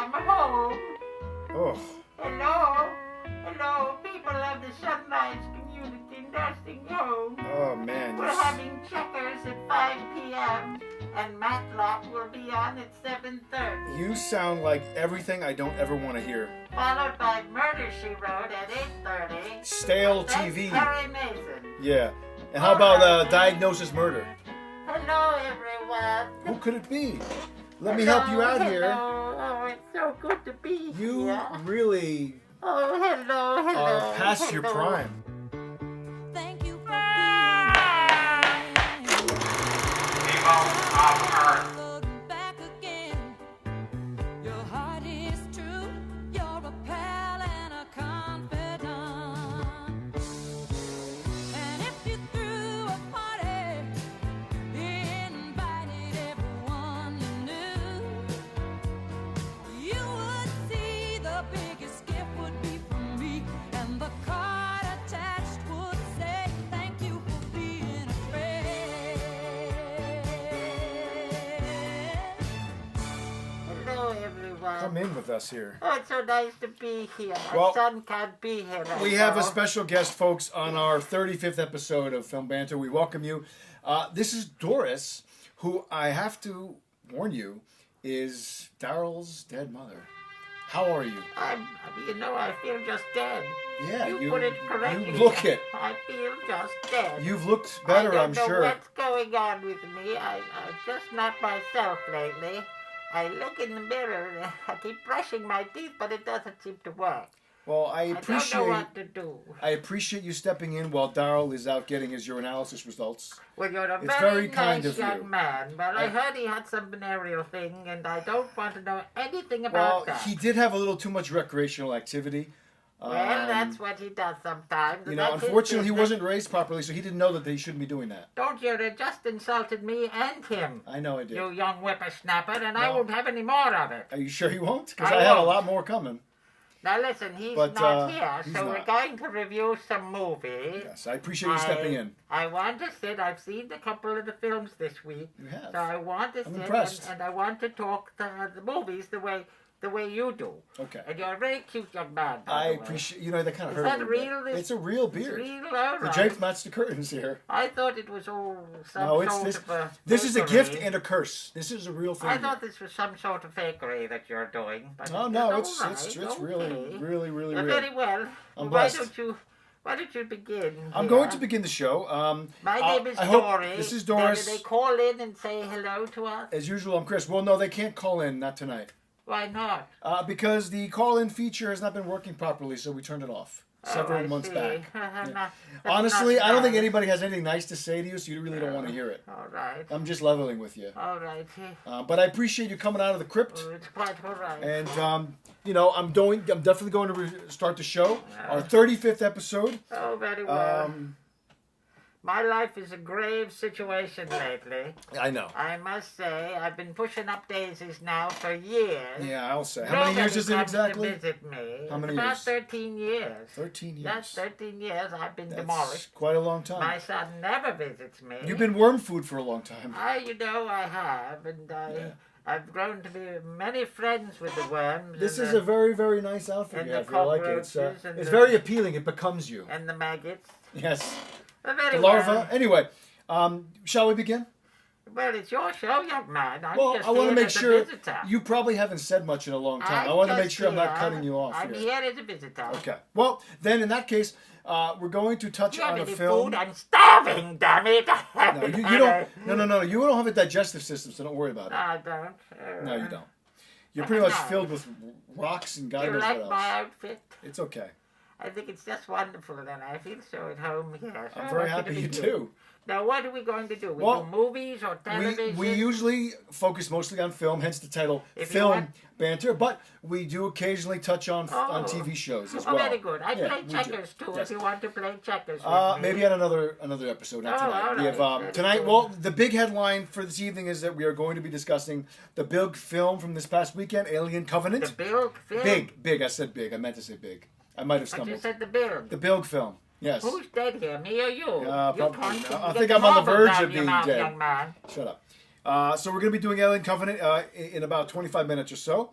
I'm home. Oh. Hello, people of the Sunrise Community Nursing Home. Oh, man. We're having checkers at 5 p.m. and Matlock will be on at 7:30. You sound like everything I don't ever want to hear. Followed by Murder, She Wrote at 8:30. Stale That's TV. Harry Mason. Yeah. And how about Diagnosis Murder? Hello, everyone. Who could it be? Let me help you out here. Oh, it's so good to be You here. really Oh, hello. are past your prime. Thank you for People of Earth. being back again. Your heart is true. You're a pal and a confidant. And if you threw a party, invited everyone you knew, you would see the biggest gift would be from me, and the card attached would say thank you for being a friend. Hello, everyone. Come in with us here. Oh, it's so nice to be here. My Well, son can't be here right We have a now. special guest, folks, on our 35th episode of Film Banter. We welcome you. This is Doris, who I have to warn you is Daryl's dead mother. How are you? I feel just dead. Yeah, you put it correctly. you look it. I feel just dead. You've looked better, I'm I don't know sure. what's going on with me. I'm just not myself lately. I look in the mirror and I keep brushing my teeth, but it doesn't seem to work. Well, I I don't know appreciate what to do. I appreciate you stepping in while Daryl is out getting his urinalysis results. Well, you're a It's very very kind nice of young you. man. Well, I I- heard he had some venereal thing, and I don't want to know anything Well, about that. he did have a little too much recreational activity. Well, that's what he does sometimes. You and know, that's his unfortunately, he business. wasn't raised properly, so he didn't know that they shouldn't be doing that. Don't you? They just insulted me and him. I know I did. You young whippersnapper, and I No. won't have any more of it. Are you sure you won't? Because I I have a won't. lot more coming. Now listen, he's But, not here, he's so we're not. going to review some movies. Yes, I appreciate you stepping in. I want to sit. I've seen a couple of the films this week. You have. So I want to I'm sit impressed. and I want to talk the movies the way you do. Okay. And you're a very cute young man. By I the way. appreciate, you know, that kind of Is hurt that a little real? bit. It's a real It's beard. real, all The right. drapes match the curtains here. I thought it was all some No, it's sort this. of a This is a fakery. gift and a curse. This is a real thing. I thought this was some sort of fakery that you're doing. But Oh no, it's all it's right, really, okay. really, really Well, real. very well. I'm Why blessed. don't you begin? I'm here? going to begin the show. My name is I hope- Dory. This is Doris. Did they call in and say hello to us? As usual, I'm Chris. Well, no, they can't call in, not tonight. Why not? Because the call-in feature has not been working properly, so we turned it off several I months see. back. That's Honestly, not I don't think nice. anybody has anything nice to say to you, so you really don't want to hear it. All right. I'm just leveling with you. All right. But I appreciate you coming out of the crypt. Oh, it's quite all right. And you know, I'm definitely going to start the show, our 35th episode. Oh, very well. Um, My life is a grave situation lately. I know. I must say, I've been pushing up daisies now for years. Yeah, I'll say. How many years is it Nobody comes exactly? to visit me. How many About years? 13 years. 13 years. That's 13 years I've been That's demolished. quite a long time. My son never visits me. You've been worm food for a long time. I have, and Yeah. I've grown to be many friends with the worms. This and is a very, very nice outfit and you the have. I like it. It's cockroaches and it's the- very appealing. It becomes you. and the maggots. Yes. Well, very The larva. well. Anyway, shall we begin? Well, it's your show, young man. I'm Well, just I want to here make as a sure visitor. you probably haven't said much in a long time. I I'm want to make just sure I'm not here. cutting you off I'm here. here as a visitor. Okay. Well, then in that case, we're going to touch Do you have on a any film. food? I'm starving, damn it. No, you don't. No. You don't have a digestive system, so don't worry about No, it. I don't. No, you don't. You're pretty much No. filled with rocks and God You knows like what my else. outfit? It's okay. I think it's just wonderful, and I feel so at home here. So I'm I very want to happy you begin. do. Now, what are we going to do? We Well, do movies or television? We usually focus mostly on film, hence the title If you Film want- Banter, but we do occasionally touch on Oh. TV shows as Oh, well. very good. I Yeah, play we do. checkers, too, Yes. if you want to play checkers with me. Maybe on another episode, not Oh, tonight. all We have right. Very tonight. good. Well, the big headline for this evening is that we are going to be discussing the big film from this past weekend, Alien Covenant. The Bilg film? Big. I said big. I meant to say big. I might have But you stumbled. said the Bilg. The Bilg film. Yes. Who's dead here, me or you? You probably. can't I get think I'm on the marbles verge out of your being mouth, dead. young man. Shut up. So we're going to be doing Alien Covenant in about 25 minutes or so.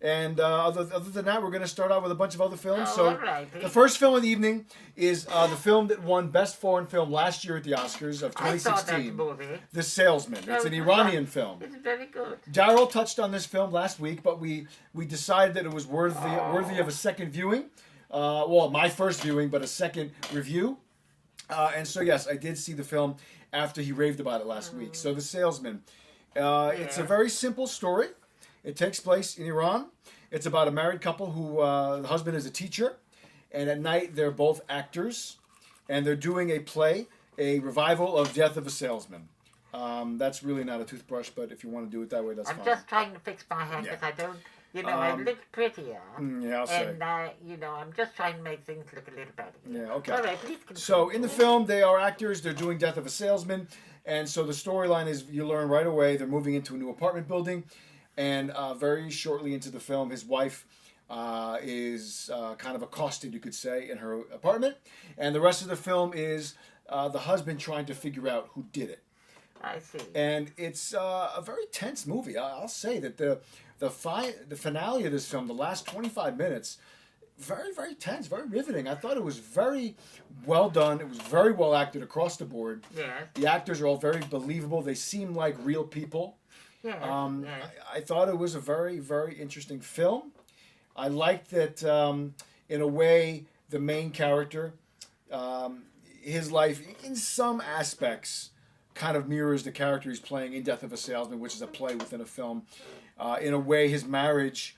And other than that, we're going to start out with a bunch of other films. Oh, So all righty. the first film of the evening is the film that won Best Foreign Film last year at the Oscars of I saw that 2016. movie. The Salesman. It's an Iranian film. It's very good. Daryl touched on this film last week, but we decided that it was worthy of a second viewing. Well, my first viewing, but a second review. And so, yes, I did see the film after he raved about it last week. So, The Salesman. It's a very simple story. It takes place in Iran. It's about a married couple who, the husband is a teacher, and at night they're both actors, and they're doing a play, a revival of Death of a Salesman. That's really not a toothbrush, but if you want to do it that way, that's I'm fine. just trying to fix my hair because I don't, I've looked prettier. Yeah, I'll say. And, I'm just trying to make things look a little better. Yeah, okay. All right, please continue. So in the film, they are actors. They're doing Death of a Salesman. And so the storyline is you learn right away they're moving into a new apartment building. And very shortly into the film, his wife is kind of accosted, you could say, in her apartment. And the rest of the film is the husband trying to figure out who did it. I see. And it's a very tense movie. I'll say that the finale of this film, the last 25 minutes, very, very tense, very riveting. I thought it was very well done. It was very well acted across the board. Yes. The actors are all very believable. They seem like real people. Yes. I thought it was a very, very interesting film. I liked that, in a way, the main character, his life, in some aspects, kind of mirrors the character he's playing in Death of a Salesman, which is a play within a film. In a way, his marriage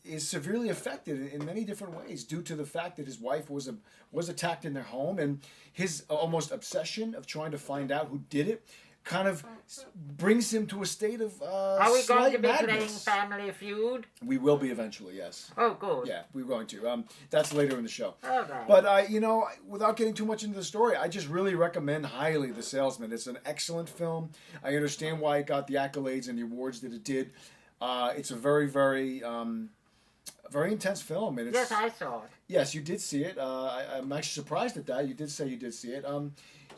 is severely affected in many different ways due to the fact that his wife was attacked in their home, and his almost obsession of trying to find out who did it kind of brings him to a state of Are we going to be playing madness. Family Feud? We will be eventually, yes. Oh, good. Yeah, we're going to. That's later in the show. All right. But without getting too much into the story, I just really recommend highly The Salesman. It's an excellent film. I understand why it got the accolades and the awards that it did. It's a very, very, very intense film. And it's, yes, I saw it. Yes, you did see it. I'm actually surprised at that. You did say you did see it.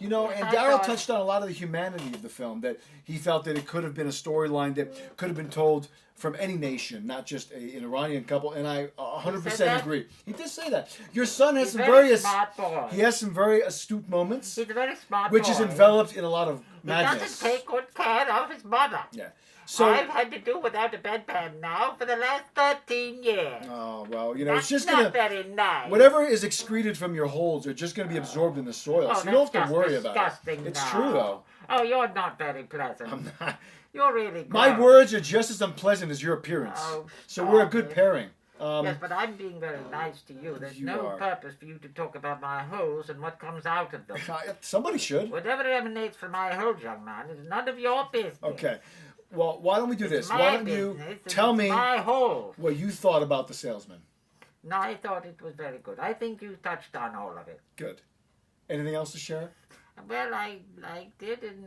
Yes, And I Daryl saw it. touched on a lot of the humanity of the film, that he felt that it could have been a storyline that could have been told from any nation, not just an Iranian couple, and I 100% that? agree. He did say that. Your son has He's some a very very smart boy. he has some very astute moments, He's a very smart which boy. is enveloped in a lot of He madness. doesn't take good care of his mother. Yeah. So, I've had to do without a bedpan now for the last 13 years. oh well, it's That's just not gonna very nice. whatever is excreted from your holds are just gonna be absorbed in the soil, Oh, so you don't have that's to worry just about it. disgusting It's now. true though. Oh, you're not very pleasant. I'm not. You're really My gross. words are just as unpleasant as your appearance. Oh, So we're a stop good it. pairing. Yes, but I'm being very nice to you. There's You no are. purpose for you to talk about my holes and what comes out of them. Somebody should. Whatever emanates from my holes, young man, is none of your business. Okay. Well, why don't we do this? My Why don't you business, and tell it's me my hole. what you thought about The Salesman? No, I thought it was very good. I think you touched on all of it. Good. Anything else to share? Well, I liked it, and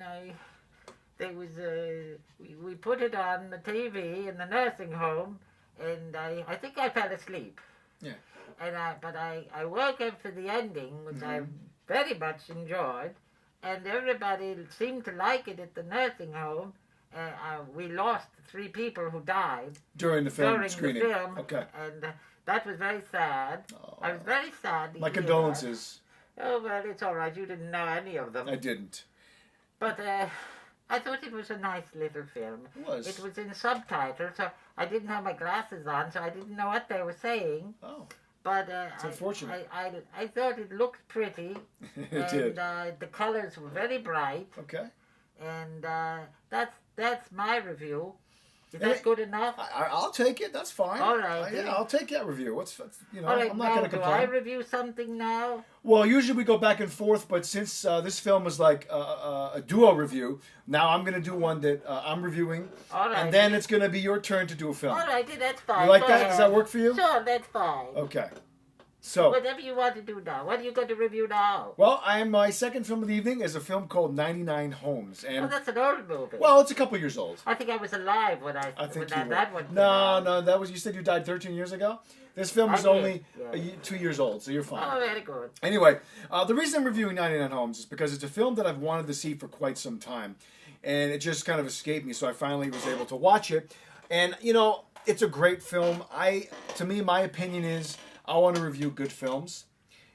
we put it on the TV in the nursing home, and I think I fell asleep. Yeah. But I woke up for the ending, which I Mm-hmm. very much enjoyed, and everybody seemed to like it at the nursing home. We lost 3 people who died During the film during screening. the film, Okay. and that was very sad. I was very sad. to My hear condolences. that. Oh well, it's all right. You didn't know any of them. I didn't. But I thought it was a nice little film. It was. It was in subtitles, so I didn't have my glasses on, so I didn't know what they were saying. Oh, But unfortunate. I thought it looked pretty. it did. The colors were very bright, Okay. and that's my review. Is And that good enough? I'll take it. That's fine. All right, Yeah, then. I'll take that review. All right, I'm not now, going to do I complain. review something now? Well, usually we go back and forth, but since this film was like a duo review, now I'm going to do one that I'm reviewing, All right. and then it's going to be your turn to do a film. All righty, that's fine. You like Go that? ahead. Does that work for you? Sure, that's fine. Okay. So, Whatever you want to do now. What are you going to review now? well, my second film of the evening is a film called 99 Homes, Oh, and that's an old movie. well, it's a couple years old. I think I was alive when I think when you were. that one came No, out. no, that was you said you died 13 years ago. This film I was did, only yeah. 2 years old, so you're fine. Oh, very good. Anyway, the reason I'm reviewing 99 Homes is because it's a film that I've wanted to see for quite some time. And it just kind of escaped me, so I finally was able to watch it. And, It's a great film. To me, my opinion is I want to review good films.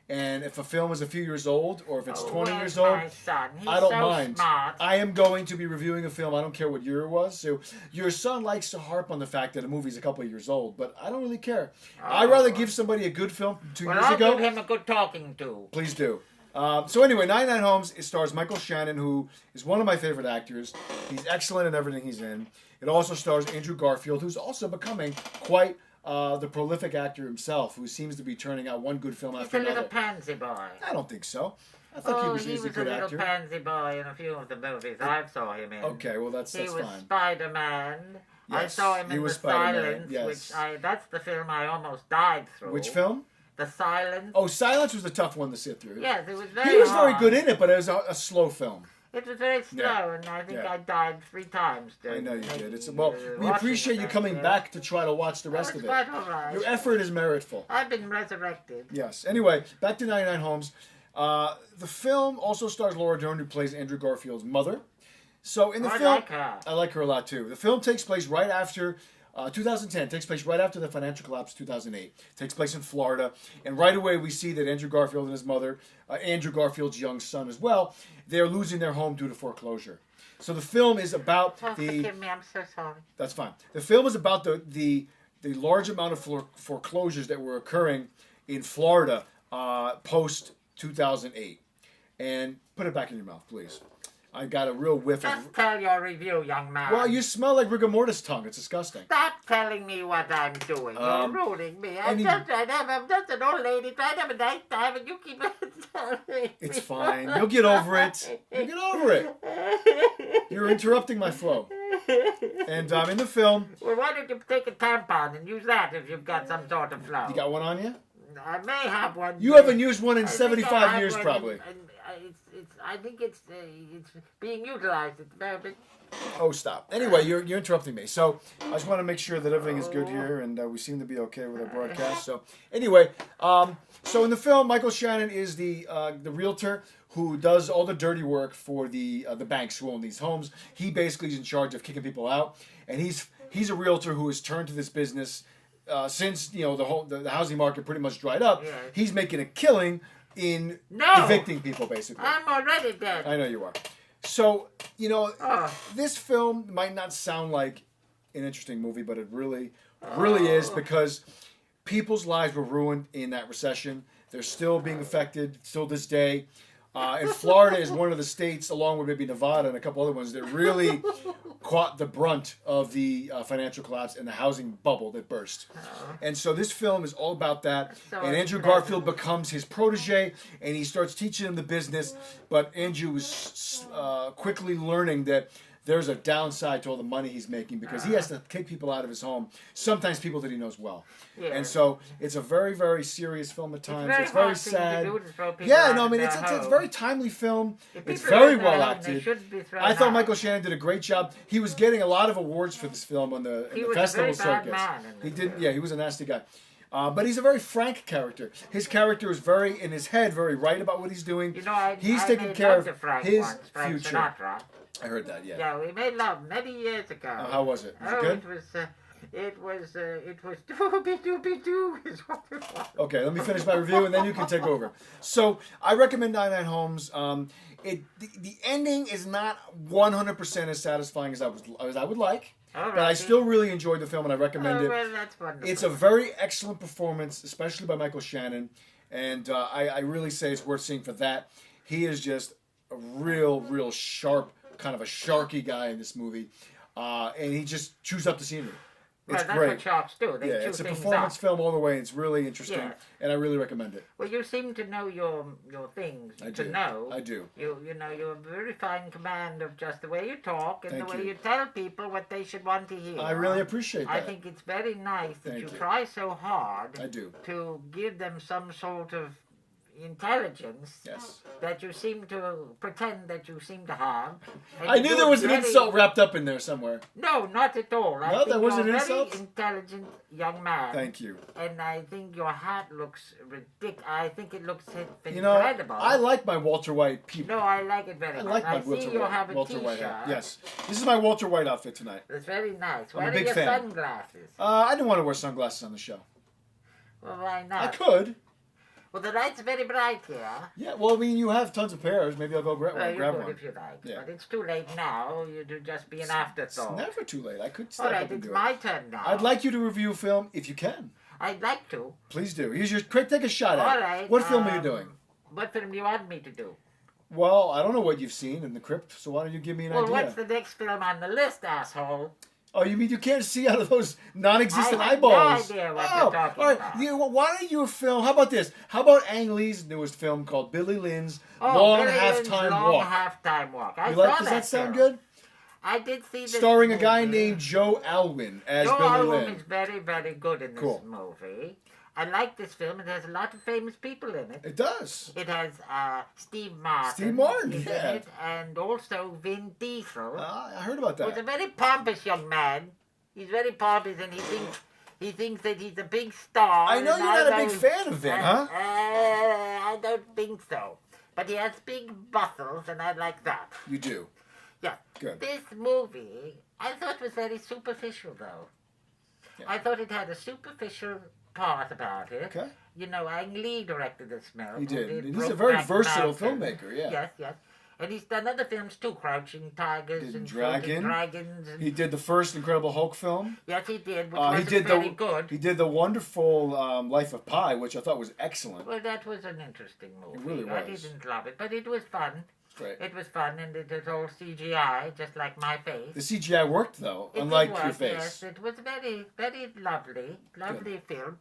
And if a film is a few years old, or if it's 20 years old, my son? He's I don't so mind. Smart. I am going to be reviewing a film. I don't care what year it was. So your son likes to harp on the fact that a movie's a couple of years old, but I don't really care. I'd rather give somebody a good film from 2 years I'll ago. give him a good talking to. Please do. So anyway, 99 Homes, it stars Michael Shannon, who is one of my favorite actors. He's excellent in everything he's in. It also stars Andrew Garfield, who's also becoming quite the prolific actor himself, who seems to be turning out one good film after He's a another. little pansy boy. I don't think so. I think he was a a good little actor. pansy boy in a few of the movies I saw him in. Okay, well that's He was fine. Spider-Man. I Yes, saw him he in was The Spider-Man, Silence, yes. that's the film I almost died through. Which film? The Silence. Oh, Silence was a tough one to sit through. Yes, it was very He was very hard. good in it, but it was a slow film. It was very slow, Yeah. and I think Yeah. I died 3 times. I know you during did. It's making, well, we watching appreciate it, you coming yeah. back to try to watch the rest Oh, of it's it. quite all right. Your effort is meritful. I've been resurrected. Yes. Anyway, back to 99 Homes. The film also stars Laura Dern, who plays Andrew Garfield's mother. So in the I film, like her. I like her a lot too. The film takes place right after 2010. Takes place right after the financial collapse of 2008. Takes place in Florida, and right away we see that Andrew Garfield and his mother, Andrew Garfield's young son as well, they're losing their home due to foreclosure. So the film is about Oh, forgive me, I'm so sorry. That's fine. The film is about the large amount of foreclosures that were occurring in Florida post 2008. And put it back in your mouth, please. I got a real whiff of. Just tell your review, young man. Well, you smell like rigor mortis tongue. It's disgusting. Stop telling me what I'm doing. You're ruining me. I'm any- just an old lady trying to have a nice time, and you keep telling me. It's fine. You'll get over it. You'll get over it. You're interrupting my flow. And in the film, Well, why don't you take a tampon and use that if you've got some sort of flow? you got one on you? I may have one. You haven't used one in I think I 75 have years, one, probably. I think it's being utilized. It's very big. Oh, stop. Anyway, you're interrupting me. So I just want to make sure that everything is good here, and we seem to be okay with our broadcast. So anyway, so in the film, Michael Shannon is the realtor who does all the dirty work for the banks who own these homes. He basically is in charge of kicking people out, and he's a realtor who has turned to this business since the housing market pretty much dried up. Yes. He's making a killing in No. evicting people, basically. I'm already dead. I know you are. So, Oh. this film might not sound like an interesting movie, but it really is, because people's lives were ruined in that recession. They're still being affected still this day. And Florida is one of the states, along with maybe Nevada and a couple other ones, that really caught the brunt of the financial collapse and the housing bubble that burst. And so this film is all about that. So And Andrew Garfield becomes his protege, and he starts teaching him the business. But Andrew is quickly learning that there's a downside to all the money he's making, because he has to kick people out of his home, sometimes people that he knows well. Yeah. And so it's a very, very serious film at times. It's very very hard thing to sad. do to throw people Yeah, out no, I of mean, their it's a home. very timely film. If It's people are very in their well home, they acted. shouldn't be thrown I thought out. Michael Shannon did a great job. He was getting a lot of awards for this film on the He was a festival very bad circuits. man in He this did, film. yeah, he was a nasty guy. But he's a very frank character. His character is very, in his head, very right about what he's doing. You know, He's I taking made care love of to Frank his once, Frank future. Sinatra. I heard that, yeah. Yeah, we made love many years ago. How was it? Was it Oh, good? it was doobie doobie doo is what it was. Okay, let me finish my review, and then you can take over. So, I recommend 99 Homes. The ending is not 100% as satisfying as I would like, All but I righty. still really enjoyed the film, and I recommend Oh, it. well, that's wonderful. It's a very excellent performance, especially by Michael Shannon, and I really say it's worth seeing for that. He is just a real sharp, kind of a sharky guy in this movie, and he just chews up the scenery. It's well, that's great. what sharks do. They chew It's a things performance up. film all the way. It's really interesting, Yeah. and I really recommend it. Well, you seem to know your things. I to do. know. I do. You know, you have very fine command of just the way you talk and Thank the way you. you tell people what they should want to hear. I really appreciate that. I think it's very nice that Thank you you. try so hard I do. to give them some sort of intelligence Yes. that you seem to pretend that you seem to have. And I you knew do there it was an very- insult wrapped up in there somewhere. No, not at all. I No, think there wasn't you're an a very insult? intelligent young man. Thank you. And I think your hat looks ridiculous. I think it looks You know, incredible. I like my Walter White people. No, I like it very I much. like my I see Walter you White, have a Walter White T-shirt. hat. Yes. This is my Walter White outfit tonight. It's very nice. I'm a Where are big your fan. sunglasses? I didn't want to wear sunglasses on the show. Well, why not? I could. Well, the light's very bright here. Yeah, well, I mean, you have tons of pairs. Maybe I'll go grab Well, you grab could one. if you like. Yeah. But it's too late now. You'd just be an It's afterthought. never too late. I could step All right, up and it's do my it. turn now. I'd like you to review a film if you can. I'd like to. Please do. Here's your quick. Take a shot at All it. right. What film are you doing? What film do you want me to do? Well, I don't know what you've seen in the crypt, so why don't you give me an Well, idea? what's the next film on the list, asshole? Oh, you mean you can't see out of those non-existent I have eyeballs? no idea what oh, you're talking all right. about. Why don't you film? How about this? How about Ang Lee's newest film called Billy Lynn's Long Billy Lynn's Halftime Long Walk? Halftime Walk. I You saw like? Does that sound film. good? I did see this Starring a guy movie. named Joe Alwyn as Joe Billy Alwyn Lynn. is very, very good in this Cool. movie. I like this film. It has a lot of famous people in it. It does. It has Steve Martin. Steve Martin, is in yeah. it, and also Vin Diesel. I heard about Who's a that. very pompous young man. He's very pompous, and he thinks that he's a big star. I know and you're not a big don't- fan of Vin, huh? I don't think so. But he has big muscles, and I like that. You do. Yeah. Good. This movie, I thought was very superficial, though. Yeah. I thought it had a superficial part about it. Okay. You know, Ang Lee directed this film. He who did. And he's a very Brokeback versatile Mountain. filmmaker, yeah. Yes, yes. And he's done other films too, Crouching Tigers Did and Dragon. Floating Dragons. And, He did the first Incredible Hulk film. yes, he did, which He wasn't did very the good. He did the wonderful Life of Pi, which I thought was excellent. Well, that was an interesting movie. really I was. didn't love it, but it was fun. Great. It was fun, and it was all CGI, just like my face. The CGI worked though, It unlike was, your face. Yes, it was very, very lovely film.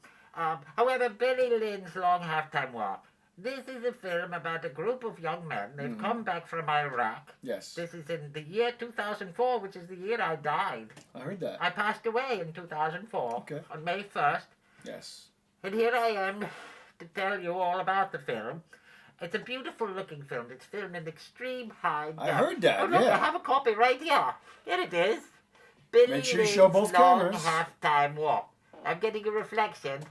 However, Billy Lynn's Long Halftime Walk. This is a film about a group of young men. They've come back from Iraq. Yes, This is in the year 2004, which is the year I died. I heard that. I passed away in 2004 Okay. on May 1st. Yes. And here I am to tell you all about the film. It's a beautiful looking film. It's filmed in extreme high def. I heard that, Oh, look, yeah. I have a copy right here. Here it is. Billy Make sure you show Lynn's both Long cameras. Halftime Walk. I'm getting a reflection.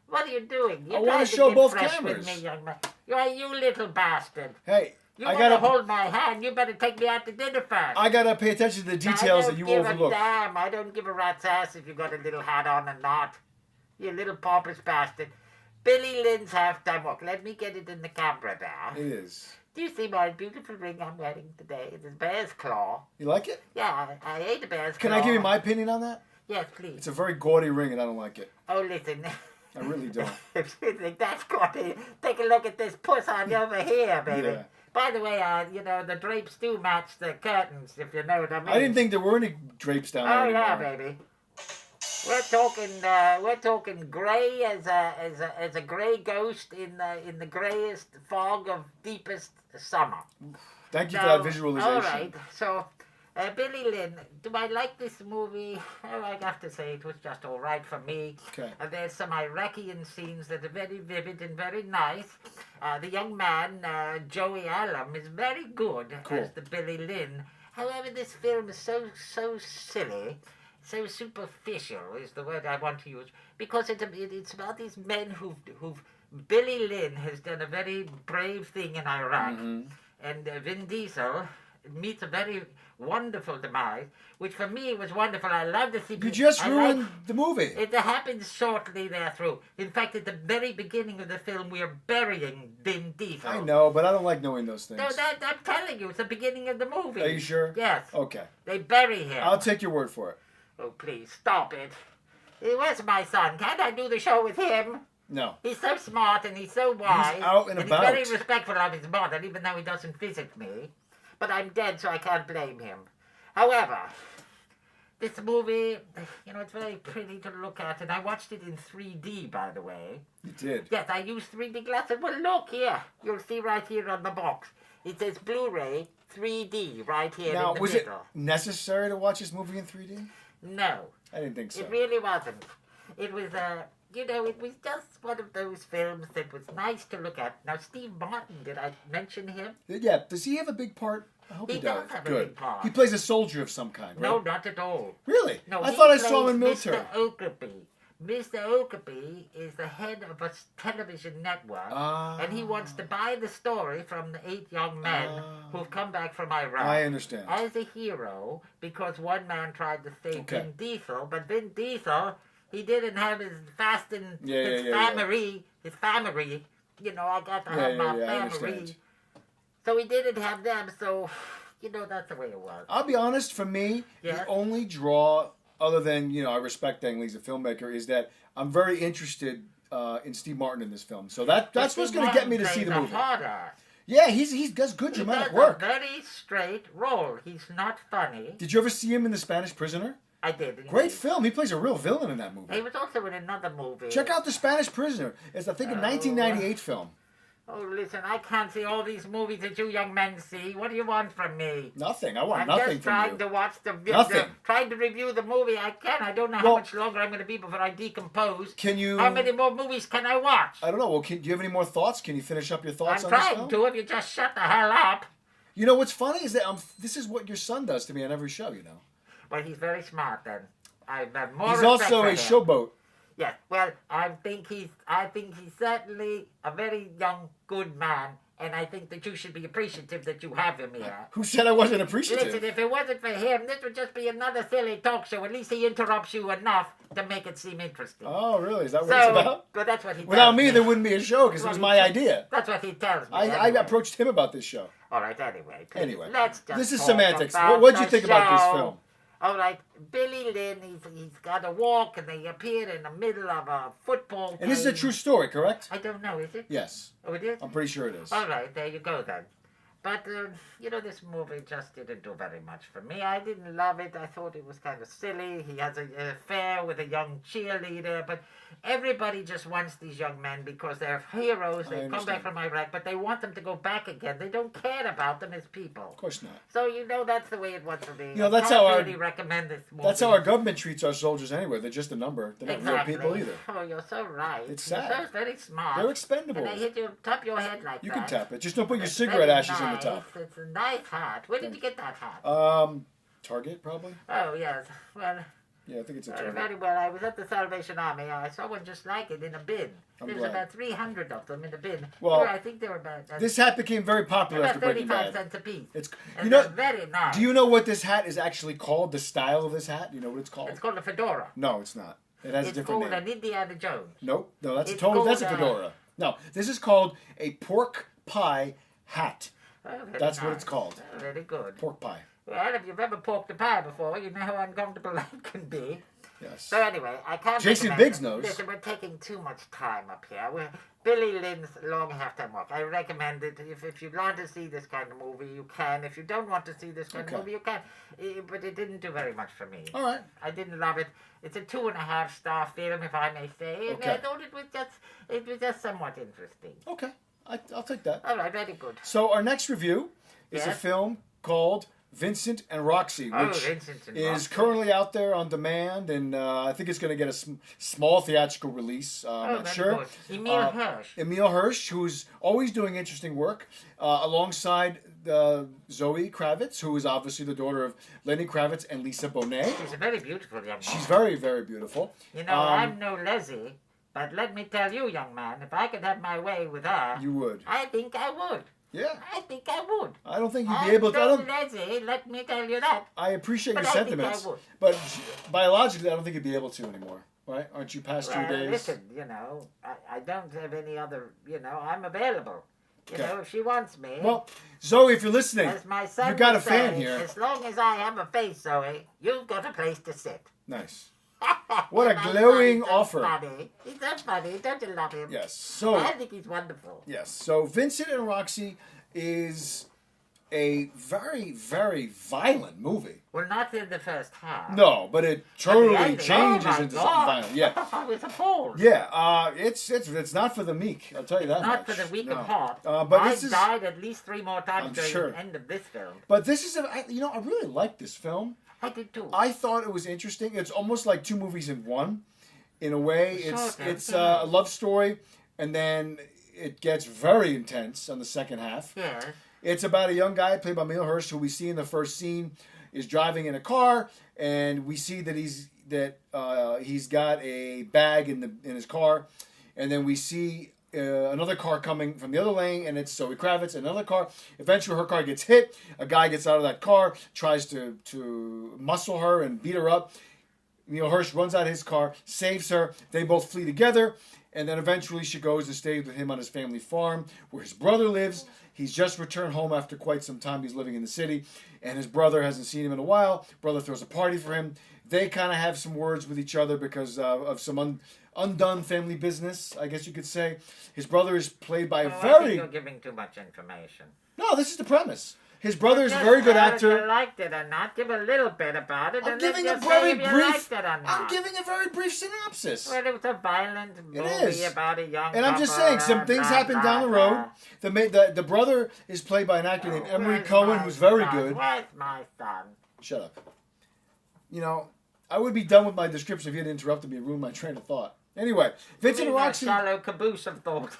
What are you doing? You're I wanna trying show get both fresh cameras. With me, young man. You little bastard. Hey, You I want gotta to hold my hand. You better take me out to dinner first. I gotta pay attention to the details that you I don't overlook. give a damn. I don't give a rat's ass if you got a little hat on or not. You little pompous bastard. Billy Lynn's Halftime Walk. Let me get it in the camera now. It is. Do you see my beautiful ring I'm wearing today? It's a bear's claw. You like it? Yeah, I ate a bear's Can claw. I give you my opinion on that? Yes, please. It's a very gaudy ring, and I don't like it. Oh, listen. I really don't. If you think that's gaudy, take a look at this puss on you over here, baby. Yeah. By the way, the drapes do match the curtains, if you know what I mean. I didn't think there were any drapes down there Oh yeah, anymore. baby. We're talking grey as a grey ghost in the greyest fog of deepest summer. Thank you for that visualization. All right, so Billy Lynn, do I like this movie? Oh, I have to say it was just all right for me. Okay. There's some Iraqian scenes that are very vivid and very nice. The young man, Joey Allen, is very good Cool. as the Billy Lynn. However, this film is so silly, so superficial is the word I want to use, because it's about these men who've Billy Lynn has done a very brave thing in Iraq, and Vin Diesel meets a very wonderful demise, which for me was wonderful. I love to see. You just ruined the movie. It happens shortly there through. In fact, at the very beginning of the film, we are burying Vin Diesel. I know, but I don't like knowing those things. No, I'm telling you, it's the beginning of the movie. Are you sure? Yes. Okay. They bury him. I'll take your word for it. Oh, please, stop it. Where's my son? Can't I do the show with him? No. He's so smart and he's so wise. out and about. He's very respectful of his mother, even though he doesn't visit me. But I'm dead, so I can't blame him. However, this movie, it's very pretty to look at, and I watched it in 3D, by the way. You did. Yes, I used 3D glasses. Well, look here. You'll see right here on the box. It says Blu-ray 3D right here Now, in the was it middle. necessary to watch this movie in 3D? No, I didn't think so. it really wasn't. It was you know, it was just one of those films that was nice to look at. Now, Steve Martin, did I mention him? Yeah. Does he have a big part? I hope He he does. does have a Good. big part. He plays a soldier of some kind, right? No, not at all. Really? No, I he thought I saw him in plays military. Mr. Okabe. Mr. Okabe is the head of a television network, and he wants to buy the story from the 8 young men who've come back from Iraq. I understand. As a hero, because one man tried to save Okay. Vin Diesel, but Vin Diesel, he didn't have his his family. You know, I got to have my I family. understand. So he didn't have them, so, you know, that's the way it was. I'll be honest, for me, Yeah. the only draw, other than, you know, I respect Ang Lee's a filmmaker, is that I'm very interested in Steve Martin in this film. So that's what's going to get me to see the movie. Yeah, he does good He dramatic does work. a very straight role. He's not funny. Did you ever see him in The Spanish Prisoner? I did. Great film. He plays a real villain in that He movie. was also in another movie. Check out The Spanish Prisoner. It's, I think, a 1998 film. Oh, listen, I can't see all these movies that you young men see. What do you want from me? Nothing. I want I'm nothing just from trying you. to watch Nothing. trying to review the movie. I can. I don't know how Well- much longer I'm going to be before I decompose. Can you... How many more movies can I watch? I don't know. Well, do you have any more thoughts? Can you finish up your thoughts I'm on this trying film? to if you just shut the hell up. You know what's funny is that this is what your son does to me on every show, you know. Well, he's very smart then. I've had more He's respect also for a him. showboat. Yes, well, I think he's certainly a very young, good man, and I think that you should be appreciative that you have him here. Who said I wasn't appreciative? Listen, if it wasn't for him, this would just be another silly talk show. At least he interrupts you enough to make it seem interesting. Oh, really? Is that what it's about? But that's what he Without tells me, there wouldn't be a show because it was my idea. That's what he tells me. I anyway. approached him about this show. All right, anyway. Please, Anyway, let's just this is talk semantics. about What'd you the think about this show. film? All right, Billy Lynn, he's got to walk, and they appear in the middle of a football game. And this is a true story, correct? I don't know, is it? Yes. Oh, it is? I'm pretty sure it is. All right, there you go then. But, you know, this movie just didn't do very much for me. I didn't love it. I thought it was kind of silly. He has an affair with a young cheerleader. But everybody just wants these young men because they're heroes. They come back from Iraq, but they want them to go back again. They don't care about them as people. Of course not. So, you know, that's the way it was for me. You know, that's I how can't our- really recommend this movie. That's how our government treats our soldiers anyway. They're just a number. They're not Exactly. real people either. Oh, you're so right. It's You're sad. so very smart. They're expendable. And they hit you, top your head like You that. can tap it. Just don't put your It's cigarette very ashes in the nice. top. It's a nice hat. Where did you get that hat? Target, probably? Oh, yes. Well, Yeah, I think it's a Target. very well. I was at the Salvation Army. I saw one just like it in a bin. I'm There was glad. about 300 of them in a bin. Well, I think they were about, This hat became very popular about after Breaking 35 Bad. cents a piece. It's, And you know, they're very nice. do you know what this hat is actually called? The style of this hat? You know what it's called? It's called a fedora. No, it's not. It has a It's different called name. an Indiana Jones. Nope. No, that's It's that's a called, fedora. No, this is called a pork pie hat. Oh, very That's what nice. it's called. Oh, very good. Pork pie. Well, if you've ever porked a pie before, you know how uncomfortable that can be. Yes. So anyway, I can't. Jason recommend Biggs it. knows. Listen, we're taking too much time up here. We're Billy Lynn's Long Halftime Walk. I recommend it. If you want to see this kind of movie, you can. If you don't want to see this kind Okay. of movie, you can. But it didn't do very much for me. All right. I didn't love it. It's a 2.5-star film, if I may say. And Okay. I thought it was just somewhat interesting. Okay. I'll take that. All right, very good. So our next review is a Yes? film called Vincent and Roxy, Oh, which Vincent and is Roxy. currently out there on demand, and I think it's going to get a small theatrical release. I'm not very sure. good. Emil Hirsch. Emil Hirsch, who's always doing interesting work, alongside Zoe Kravitz, who is obviously the daughter of Lenny Kravitz and Lisa Bonet. She's a very beautiful young woman. She's very, very beautiful. You know, I'm no Leslie, but let me tell you, young man, if I could have my way with her, You would. I think I would. Yeah. I think I would. I don't think you'd I'm be able to. no Leslie, let me tell you that. I appreciate But your I think sentiments, I would. but biologically, I don't think you'd be able to anymore. Right? Aren't you past your Well, days? listen, you know, I don't have any other, you know, I'm available. You Okay. know, if she wants me. Well, Zoe, if you're listening, as my son you got would a fan say, here. As long as I have a face, Zoe, you've got a place to sit. Nice. What a My son glowing is so offer. Funny. He's so funny. Don't you love him? Yes. So I think he's wonderful. yes. So Vincent and Roxy is a very, very violent movie. Well, not in the first half. No, but it But the totally ending, changes oh my into something God. violent. Yeah. I was appalled. Yeah, it's not for the meek. I'll tell you that Not much. for the weak No. of heart. But I this is. died at least 3 more times I'm during sure. the end of this film. But this is I really like this film. I did too. I thought it was interesting. It's almost like 2 movies in one. in a way. Sort of, It's yeah. a love story, and then it gets very intense on the second half. Yes. It's about a young guy played by Emil Hirsch, who we see in the first scene is driving in a car, and we see that he's got a bag in his car, and then we see another car coming from the other lane, and it's Zoe Kravitz, another car. Eventually, her car gets hit. A guy gets out of that car, tries to muscle her and beat her up. Emil Hirsch runs out of his car, saves her. They both flee together, and then eventually she goes to stay with him on his family farm where his brother lives. He's just returned home after quite some time. He's living in the city, and his brother hasn't seen him in a while. Brother throws a party for him. They kind of have some words with each other because of some undone family business, I guess you could say. His brother is played by a I very... think you're giving too much information. No, this is the premise. His brother is a very good If actor. you liked it or not, give a little bit about it, I'm and then giving a just very say if you brief... liked it or not. I'm giving a very brief synopsis. Well, it was a violent movie is. about a young And I'm just couple, saying, some things blah, happen blah, down the blah. road. The brother is played by an actor named Emery Where's Cohen, my who's very son? good. Where's my son? Shut up. You know, I would be done with my description if you had interrupted me and ruined my train of thought. Anyway, Vincent Leave that Roxy... shallow caboose of thought.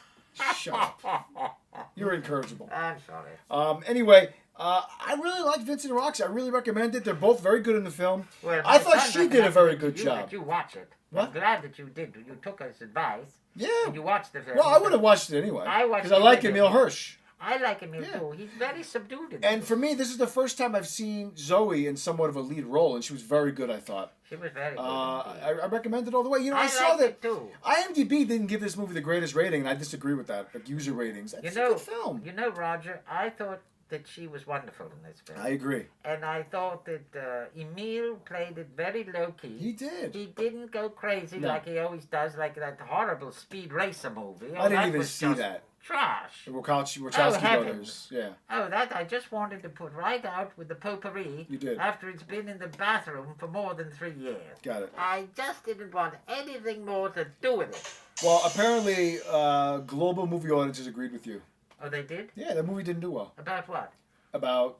Shut up. You're incorrigible. I'm sorry. Anyway, I really like Vincent and Roxy. I really recommend it. They're both very good in the film. Well, I my thought son she did a recommended very to good you job. that you watch it. What? I'm glad that you did. You took us advice. Yeah. And you watched the film. Well, I would have watched it anyway. I watched because I it like with Emil you. Hirsch. I like him Yeah. too. He's very subdued in And this. for me, this is the first time I've seen Zoe in somewhat of a lead role, and she was very good, I thought. She was very good. I recommend it all the way. You know, I saw liked that it too. IMDb didn't give this movie the greatest rating, and I disagree with that. Like user ratings, You it's know, a good film. You know, Roger, I thought that she was wonderful in this film. I agree. And I thought that Emil played it very low-key. He did. He didn't go crazy No. like he always does, like that horrible Speed Racer movie. I didn't that even was see just that. Trash. The Wachowski heavens. brothers. Yeah. Oh, that I just wanted to put right out with the potpourri. You did. After it's been in the bathroom for more than 3 years. Got it. I just didn't want anything more to do with it. Well, apparently, global movie audiences agreed with you. Oh, they did? Yeah, that movie didn't do well. About what? About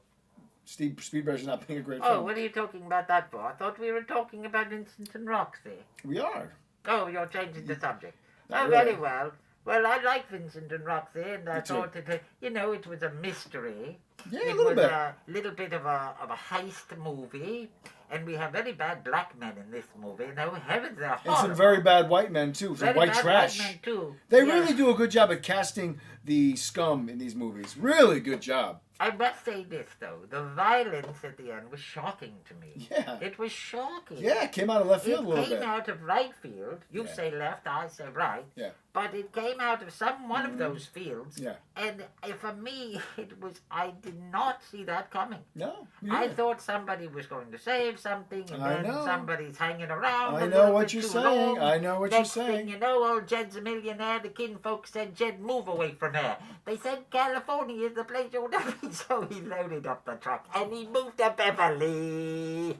Speed Racer not being a great Oh, film. what are you talking about that for? I thought we were talking about Vincent and Roxy. We are. Oh, you're changing the subject. Not Oh, very really. well. Well, I like Vincent and Roxy, and I Me too. thought that, it was a mystery. Yeah, it a little was bit. a little bit of a heist movie, and we have very bad black men in this movie. No heavens, they're And some horrible. very bad white men, too. Some Very white bad trash. white men, too. They Yeah. really do a good job at casting the scum in these movies. Really good job. I must say this, though. The violence at the end was shocking to me. Yeah. It was shocking. Yeah, it came out of left field a It little came bit. out of right field. You Yeah. say left, I say right. Yeah. But it came out of one of those fields. Yeah. And for me, I did not see that coming. No. I thought somebody was going to save something, and I then know. somebody's hanging around. I a know little what bit you're too saying. long. I know what you're Next saying. thing you know, old Jed's a millionaire. The kinfolk said, Jed, move away from there. They said California is the place you'll never be. So he loaded up the truck and he moved to Beverly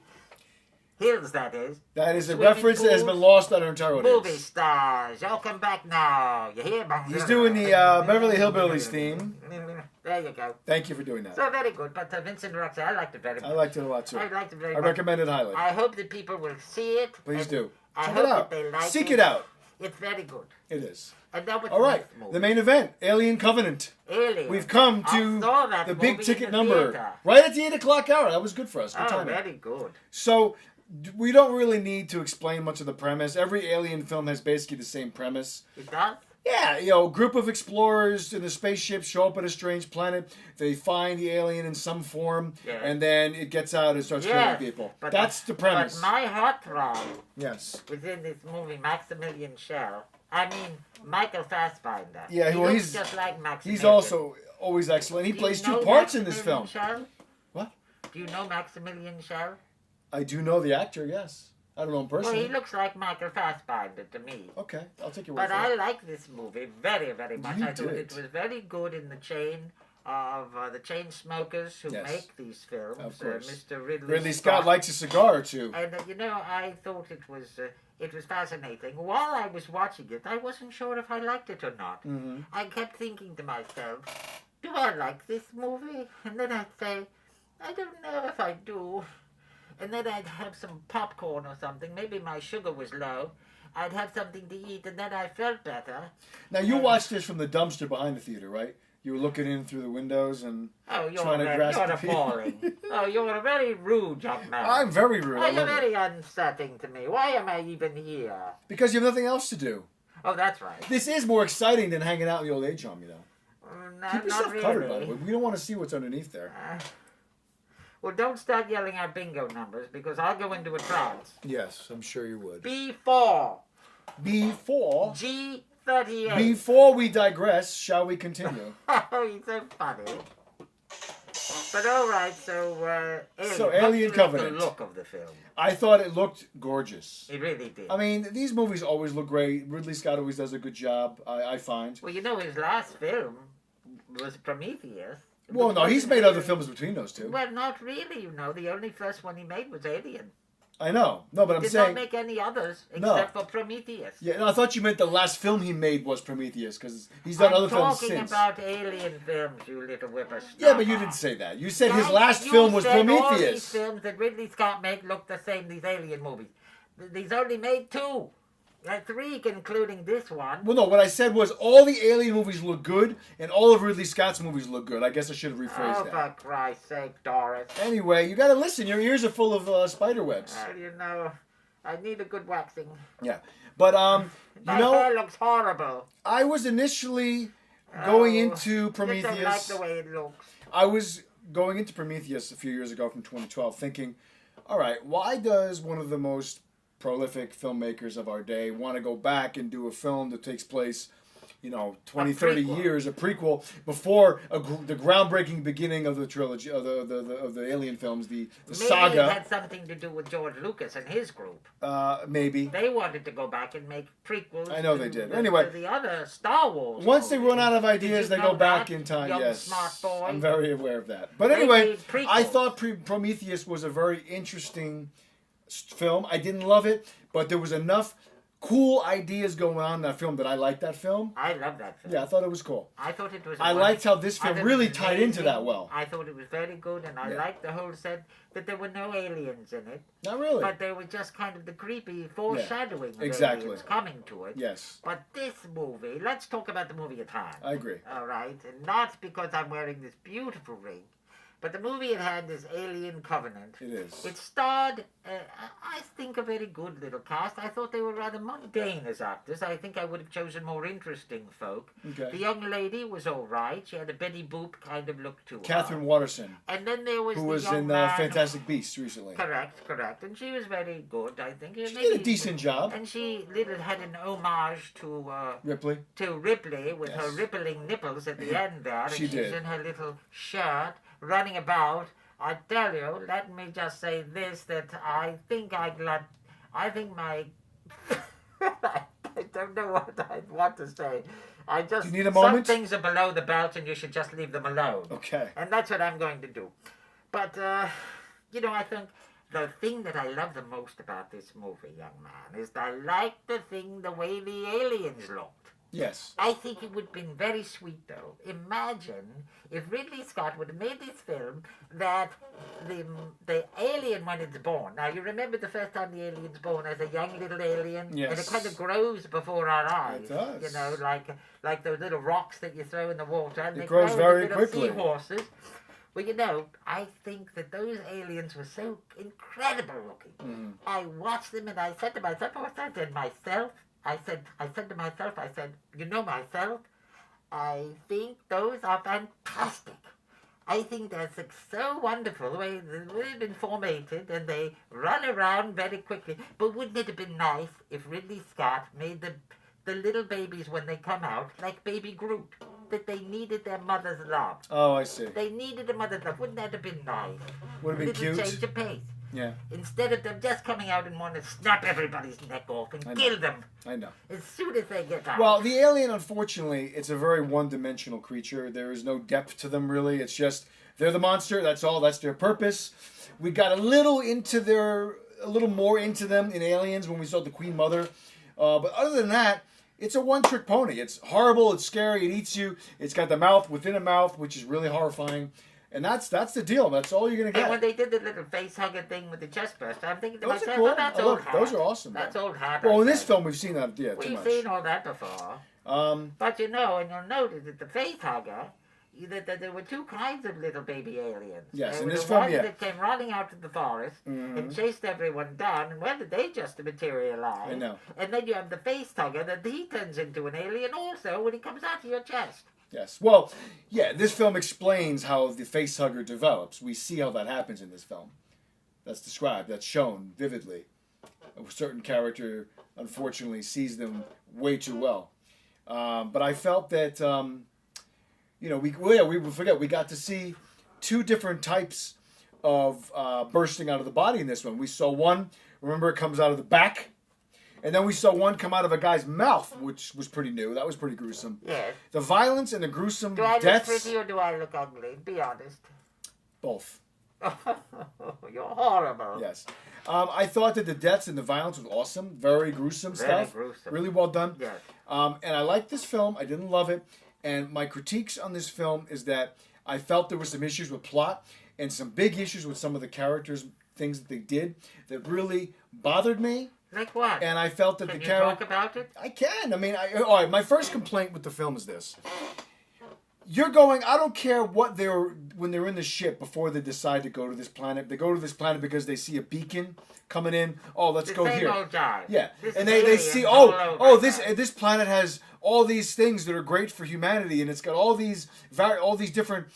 Hills, that is. That is a Swimming reference that has pools, been lost on our entire Movie audience. stars, y'all come back now. You hear? He's doing the Beverly Hillbillies theme. There you go. Thank you for doing that. So very good. But Vincent Roxy, I liked it very much. I liked it a lot, too. I liked it very I much. recommend it highly. I hope that people will see it. Please and do. I Check hope it out. that they like Seek it out. It's very good. It is. And that was All right. the next The movie. main event, Alien Covenant. Alien. We've come I to saw that the movie big ticket in the number. theater. Right at the 8 o'clock hour. That was good for us. Good Oh, timing. very good. So, we don't really need to explain much of the premise. Every Alien film has basically the same premise. It does? Yeah, group of explorers in a spaceship show up at a strange planet. They find the alien in some form, Yeah. and then it gets out and starts killing Yes, people. but That's the premise. But my heartthrob Yes. was in this movie, Maximilian Schell. I mean, Michael Fassbinder. Yeah, he well, looks he's- just like Maximilian. He's also always excellent. He Do you plays two know parts in this film. Maximilian Schell? What? Do you know Maximilian Schell? I do know the actor, yes. I don't know him Well, personally. he looks like Michael Fassbinder to me. Okay, I'll take your word But for I it. like this movie very, very much. You I thought did. it was very good in the chain of the chain smokers who Yes. make these films. Of course. Mr. Ridley, Ridley Scott likes a cigar or two. And I thought it was fascinating. While I was watching it, I wasn't sure if I liked it or not. Mm-hmm. I kept thinking to myself, do I like this movie? And then I'd say, I don't know if I do. And then I'd have some popcorn or something. Maybe my sugar was low. I'd have something to eat, and then I felt better. Now, you watched this from the dumpster behind the theater, right? You were looking in through the windows and Oh, you're trying to grasp you're the appalling. Oh, you're a very rude young man. I'm very rude. Oh, I you're love it. very unsettling to me. Why am I even here? Because you have nothing else to do. Oh, that's right. This is more exciting than hanging out in the old age home, you know. No, Keep not yourself really. covered, by the way. We don't want to see what's underneath there. Well, don't start yelling out bingo numbers because I'll go into a trance. Yes, I'm sure you would. B4. Before G38. Before we digress, shall we continue? Oh, he's so funny. But all right, so Alien. So, What Alien do you like Covenant. the look of the film. I thought it looked gorgeous. It really did. I mean, these movies always look great. Ridley Scott always does a good job, I find. Well, you know, his last film was Prometheus. Well, no, he's made other films between those two. Well, not really, you know. The only first one he made was Alien. I know. No, but He I'm did saying... not make any others No. except for Prometheus. Yeah, no, I thought you meant the last film he made was Prometheus, because he's done other films talking since. about Alien films, you little whippersnapper. Yeah, but you didn't say that. You said his Yes, last you film was said All these Prometheus. films that Ridley Scott made look the same, these Alien movies. He's only made 2. 3, including this one. Well, no, what I said was all the Alien movies look good, and all of Ridley Scott's movies look good. I guess I should have rephrased Oh, that. for Christ's sake, Doris. Anyway, you got to listen. Your ears are full of spider webs. Well, you know, I need a good waxing. Yeah, but you My know, hair looks horrible. I was initially going Oh, into Just don't like Prometheus. the way it looks. I was going into Prometheus a few years ago from 2012, thinking, all right, why does one of the most prolific filmmakers of our day want to go back and do a film that takes place, 20, 30 prequel. years, a prequel, before the groundbreaking beginning of the trilogy, of the Alien films, the Maybe saga? it had something to do with George Lucas and his group. Maybe. They wanted to go back and make prequels. I know to they did. The, Anyway. to the other Star Wars. Once they movies. run out of Did ideas, you they know go back that, in time. young Yes, smart boy? I'm very aware of that. But They anyway, made prequels. I thought Prometheus was a very interesting film. I didn't love it, but there was enough cool ideas going on in that film that I liked that film. I love that film. Yeah, I thought it was cool. I thought it was. I liked how this I film thought it really was tied into amazing. that well. I thought it was very good, and I Yeah. liked the whole set that there were no aliens in it, Not really. but they were just kind of the creepy foreshadowing of exactly. aliens coming to it. Yes, But this movie, let's talk about the movie at hand. I agree. All right, and not because I'm wearing this beautiful ring, but the movie at hand is Alien Covenant. It is. It starred, I think, a very good little cast. I thought they were rather mundane as actors. I think I would have chosen more interesting folk. Okay. The young lady was all right. She had a Betty Boop kind of look to her. Catherine Watterson, And then there was who the was young in man. Fantastic Beasts recently. Correct. And she was very good, I think. She did a decent job. And she had an homage to Ripley. Ripley with Yes. her rippling nipples at the end there. She and did. She's in her little shirt, running about. I tell you, let me just say this, that I think my... I don't know what I want to say. I just... Do you need a moment? Some things are below the belt and you should just leave them alone. Okay. And that's what I'm going to do. But, I think the thing that I love the most about this movie, young man, is I like the way the aliens looked. Yes. I think it would have been very sweet, though. Imagine if Ridley Scott would have made this film that the alien, when it's born. Now, you remember the first time the alien's born as a young little alien? Yes. And it kind of grows before our eyes. It does. You know, like those little rocks that you throw in the water. And It they grows grow very into little quickly. seahorses. Well, I think that those aliens were so incredible looking. Mm. I watched them and I said to myself, I said, you know myself, I think those are fantastic. I think they're so wonderful the way they've been formatted and they run around very quickly. But wouldn't it have been nice if Ridley Scott made the little babies when they come out like baby Groot? That they needed their mother's love. Oh, I see. They needed a mother's love. Wouldn't that have been nice? Would have been Little cute. change of pace. Yeah, Instead of them just coming out and wanting to snap everybody's neck off and I know. kill them I know. as soon as they get out. Well, the alien, unfortunately, it's a very one-dimensional creature. There is no depth to them, really. It's just they're the monster. That's all. That's their purpose. We got a little more into them in Aliens when we saw the Queen Mother. But other than that, it's a one-trick pony. It's horrible. It's scary. It eats you. It's got the mouth within a mouth, which is really horrifying. And that's the deal. That's all you're gonna And when get. they did the little face hugger thing with the chest burster, I'm thinking to Those are myself, cool. oh, that's I old love- hat. those are awesome, That's man. old hat. Well, I in this said. film, we've seen that. Yeah, too We've much. seen all that before. Um, But you know, and you'll notice that the face hugger, that there were two kinds of little baby aliens. Yes, There in were this the film, ones yeah. that came running out of the forest Mhm. and chased everyone down, and when did they just materialize? I know. And then you have the face hugger that he turns into an alien also when he comes out of your chest. Yes. Well, yeah, this film explains how the face hugger develops. We see how that happens in this film. That's described, that's shown vividly. A certain character, unfortunately, sees them way too well. But I felt that, we got to see two different types of bursting out of the body in this one. We saw one, remember, it comes out of the back. And then we saw one come out of a guy's mouth, which was pretty new. That was pretty gruesome. Yes. The violence and the gruesome Do I deaths. look pretty or do I look ugly? Be honest. Both. You're horrible. Yes. I thought that the deaths and the violence was awesome. Very gruesome Very stuff. gruesome. Really well done. Yes. And I liked this film. I didn't love it. And my critiques on this film is that I felt there were some issues with plot and some big issues with some of the characters, things that they did that really bothered me. Like what? And I felt that Can the you character. talk about it? I can. I mean, all right. My first complaint with the film is this: you're going. I don't care what when they're in the ship before they decide to go to this planet. They go to this planet because they see a beacon coming in. Oh, let's go Same here. old jive. Yeah, This and is they aliens see. all Oh, over this planet has all these things that are great for humanity, and it's got all these different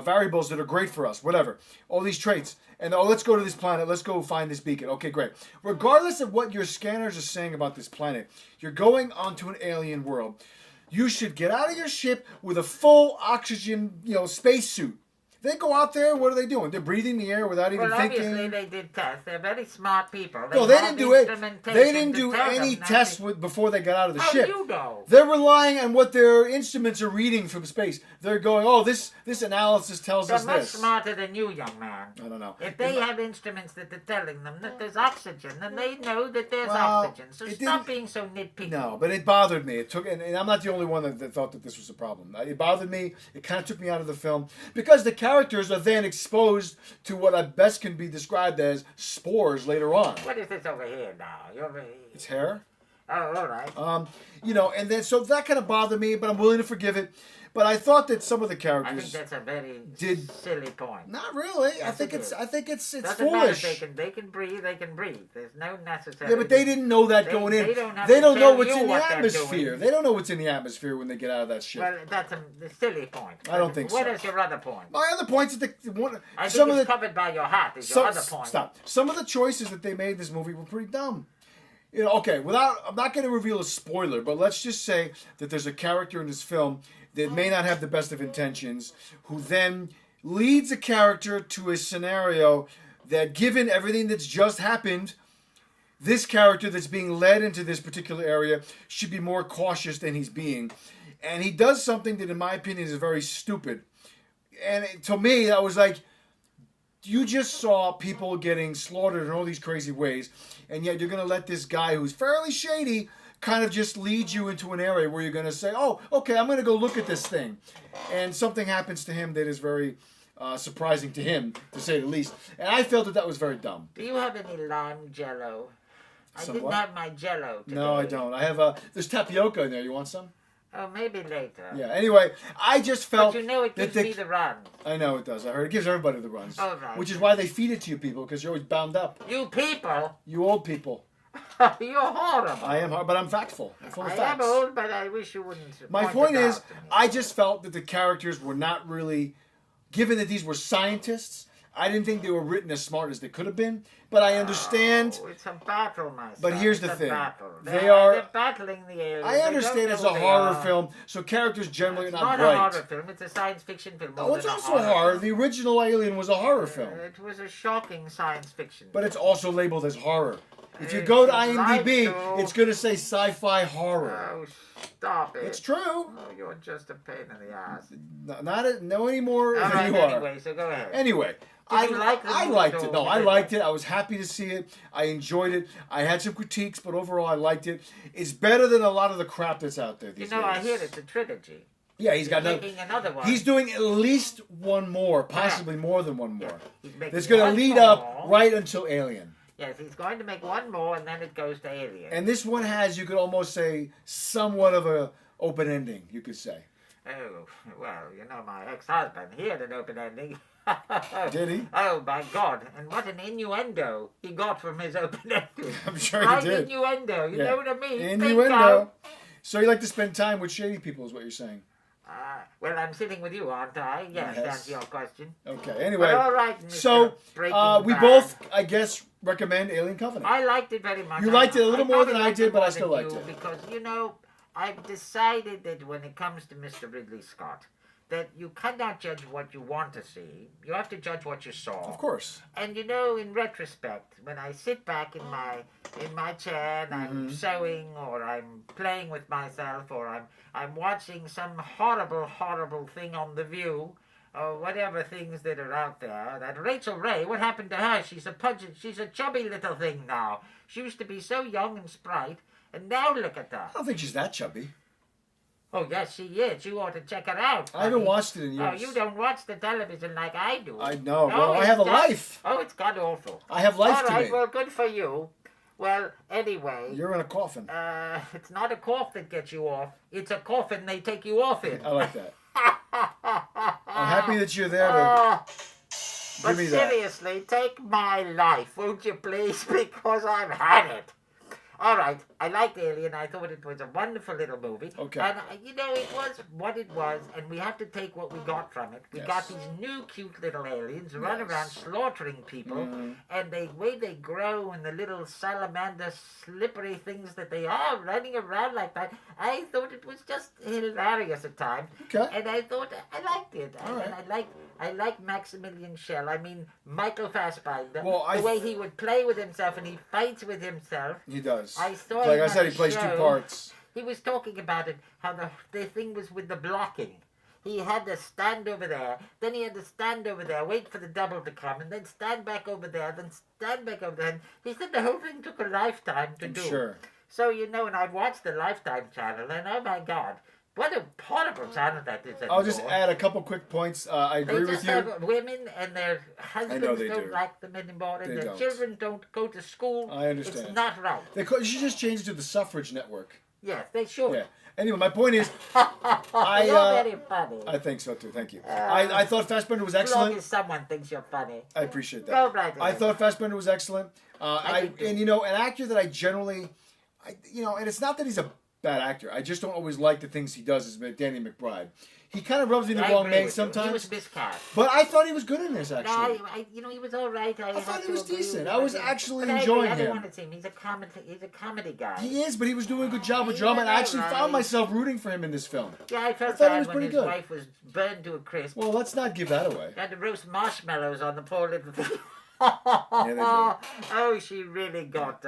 variables that are great for us. Whatever, all these traits. And let's go to this planet. Let's go find this beacon. Okay, great. Regardless of what your scanners are saying about this planet, you're going onto an alien world. You should get out of your ship with a full oxygen, spacesuit. They go out there. What are they doing? They're breathing the air without even Well, thinking. obviously they did tests. They're very smart people. No, they have didn't do it. instrumentation They didn't to do tell any them not tests to- before they got out of the How ship. do you know? They're relying on what their instruments are reading from space. They're going, oh, this analysis tells They're us much this. smarter than you, young man. I don't know. If they have instruments that are telling them that there's oxygen, then they know that there's Well, oxygen. So it stop didn't- being so nitpicky. No, but it bothered me. It took, and I'm not the only one that thought that this was a problem. It bothered me. It kind of took me out of the film because the characters are then exposed to what I best can be described as spores later on. What is this over here now? It's hair. Oh, all right. And then so that kind of bothered me, but I'm willing to forgive it. But I thought that some of the I think characters that's a very did- silly point. not really. I Yes, think it it's is. Doesn't matter if foolish. they can breathe. They can breathe. There's no necessary. Yeah, but they didn't know that They- going they in. don't have They to don't know tell what's you in the what they're atmosphere. doing. They don't know what's in the atmosphere when they get out of that ship. Well, that's a silly point. I don't think What so. is your other point? My other points is that I some think of it's the covered by your hat. Is your other point? stop. Some of the choices that they made in this movie were pretty dumb. Okay, I'm not going to reveal a spoiler, but let's just say that there's a character in this film that may not have the best of intentions, who then leads a character to a scenario that, given everything that's just happened, this character that's being led into this particular area should be more cautious than he's being. And he does something that, in my opinion, is very stupid. And to me, I was like, you just saw people getting slaughtered in all these crazy ways, and yet you're going to let this guy who's fairly shady kind of just lead you into an area where you're going to say, oh, okay, I'm going to go look at this thing. And something happens to him that is very surprising to him, to say the least. And I felt that was very dumb. Do you have any lime jello? I Some didn't what? have my jello today. No, I don't. I have there's tapioca in there. You want some? Oh, maybe later. Yeah. Anyway, I just felt But you know it that gives me the runs. I know it does. I heard it gives everybody the runs. All right. Which is why they feed it to you people, because you're always bound up. You people, You old people. you're horrible. I am hard, but I'm factful. I'm full of I facts. am old, but I wish you wouldn't. My point point it is, out to me. I just felt that the characters were not really, given that these were scientists, I didn't think they were written as smart as they could have been. But I understand. Oh, it's a battle, my son. But here's It's the a thing. Battle. They're battling the aliens. I They understand don't it's know a who they horror are. film, so characters generally It's are not not a bright. horror film. It's a science fiction film. No, more it's than a also horror. film. The original Alien was a horror film, It was a shocking science fiction. but it's also labeled as horror. If you It's go to like IMDb, to- it's going to say sci-fi horror. Oh, stop it. It's true. Oh, you're just a pain in the ass. No any more All than right, you are. anyway, so go ahead. Anyway, Did you like the I movie liked or it. No, you I didn't? liked it. I was happy to see it. I enjoyed it. I had some critiques, but overall I liked it. It's better than a lot of the crap that's out there You these know, days. I hear it's a trilogy. Yeah, he's got another. making another one. He's doing at least one more, possibly more than one more. He's making That's going to one lead more. up right until Alien. Yes, he's going to make one more, and then it goes to Alien. And this one has, you could almost say, somewhat of a open ending, you could say. Oh, well, you know, my ex-husband, he had an open ending. Did he? Oh, my God. And what an innuendo he got from his open ending. I'm sure he Right did. Innuendo, you know what I mean? Innuendo. So you like to spend time with shady people is what you're saying. Well, I'm sitting with you, aren't I? Yes, Yes. to answer your question. Okay, anyway. But all right, Mr. So, Breaking we Bad. both, I guess, recommend Alien Covenant. I liked it very much. You liked it a little more probably than I liked did, it but I more still than liked you it. Because, you know, I've decided that when it comes to Mr. Ridley Scott, that you cannot judge what you want to see. You have to judge what you saw. Of course. And you know, in retrospect, when I sit back in my chair and I'm sewing, or I'm playing with myself, or I'm watching some horrible thing on The View, or whatever things that are out there, that Rachel Ray, what happened to her? She's a chubby little thing now. She used to be so young and sprite, and now look at her. I don't think she's that chubby. Oh, yes, she is. You ought to check her out. I haven't honey. watched it in years. Oh, you don't watch the television like I do. I know. Oh, Well, I it's have a just- life. Oh, it's god awful. I have life All to right, me. well, good for you. Well, anyway, You're in a coffin. it's not a cough that gets you off. It's a coffin they take you off in. I like that. I'm happy that you're there to But give me that. seriously, take my life, won't you please? Because I've had it. All right, I liked Alien. I thought it was a wonderful little movie. Okay. And, you know, it was what it was, and we have to take what we got from it. We Yes. got these new cute little aliens run Yes. around slaughtering people, and the way they grow and the little salamander slippery things that they are running around like that, I thought it was just hilarious at times. Okay. And I thought I liked it. All right. And I like Maximilian Schell. I mean, Michael Fassbender. Well, the way he would play with himself and he fights with himself. He does. I saw Like him I on said, a he plays two show. parts. He was talking about it, how the thing was with the blocking. He had to stand over there, then he had to stand over there, wait for the double to come, and then stand back over there, then stand back over there. And he said the whole thing took a lifetime to do. Sure. So, you know, and I've watched the Lifetime channel, and oh my God, what a horrible channel that is anymore. I'll just add a couple quick points. I They agree just with you. have women and their husbands they don't do. like them anymore, and They their don't. children don't go to school. I understand. It's not right. You should just change it to the Suffrage Network. Yes, they should. Yeah. Anyway, my point is, You're very funny. I think so too. Thank you. I thought Fassbender was As long excellent. as someone thinks you're funny. I appreciate that. Go right I ahead. thought Fassbender was excellent. did too. And you know, an actor that I generally, and it's not that he's a bad actor. I just don't always like the things he does as Danny McBride. He kind of rubs me the I wrong agree way with you. He sometimes. was miscast. But I thought he was good in this, No, actually. he was all right. I thought have he to was agree decent. with I you. was actually But enjoying I him. don't want to see him. He's a comedy guy. He is, but he was doing a good job with He drama, and I was actually all found right. myself rooting for him in this film. Yeah, I felt thought he bad was when pretty his good. wife was burned to a crisp. Well, let's not give that away. Had to roast marshmallows on the poor little thing. they did. Oh, she really got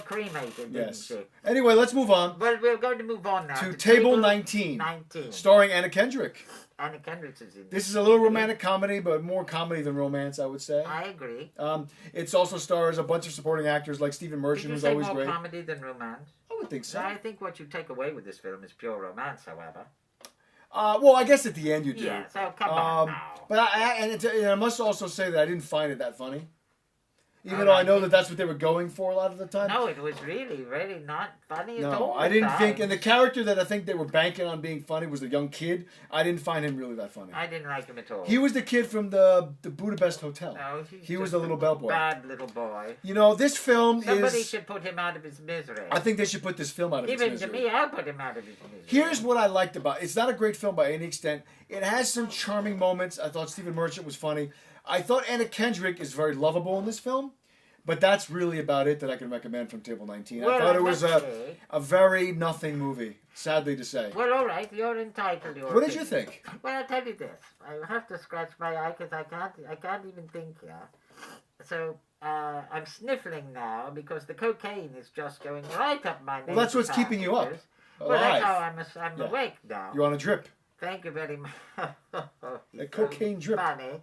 cremated, didn't Yes. she? Anyway, let's move on Well, we're going to move on now to Table 19, 19. starring Anna Kendrick. Anna Kendrick is in This is a little romantic comedy, but more comedy than romance, I would say. I agree. It also stars a bunch of supporting actors like Stephen Did Merchant, you who's say always more great. comedy than romance? I would think so. I think what you take away with this film is pure romance, however. Well, I guess at the end you do. Yeah, so come on now. But I must also say that I didn't find it that funny. Even Oh, though I I know think- that that's what they were going for a lot of the time. No, it was really not funny at No, all. I didn't at think, and times. the character that I think they were banking on being funny was the young kid. I didn't find him really that funny. I didn't like him at all. He was the kid from the Budapest Hotel. No, he's He was just the little bellboy. Bad little boy. You know, this film Somebody is. should put him out of his misery. I think they should put this film out of Give its him to misery. me, I'll put him out of his misery. Here's what I liked about it. It's not a great film by any extent. It has some charming moments. I thought Stephen Merchant was funny. I thought Anna Kendrick is very lovable in this film. But that's really about it that I can recommend from Table 19. Well, I thought it was let's see. a very nothing movie, sadly to say. Well, all right, you're entitled to your What did you opinion. think? Well, I'll tell you this. I have to scratch my eye because I can't even think here. So, I'm sniffling now because the cocaine is just going right up my nose. Well, that's what's keeping you up. Well, that's Alive. how I'm Yeah. awake now. You're on a drip. Thank you very much. A cocaine drip. Funny.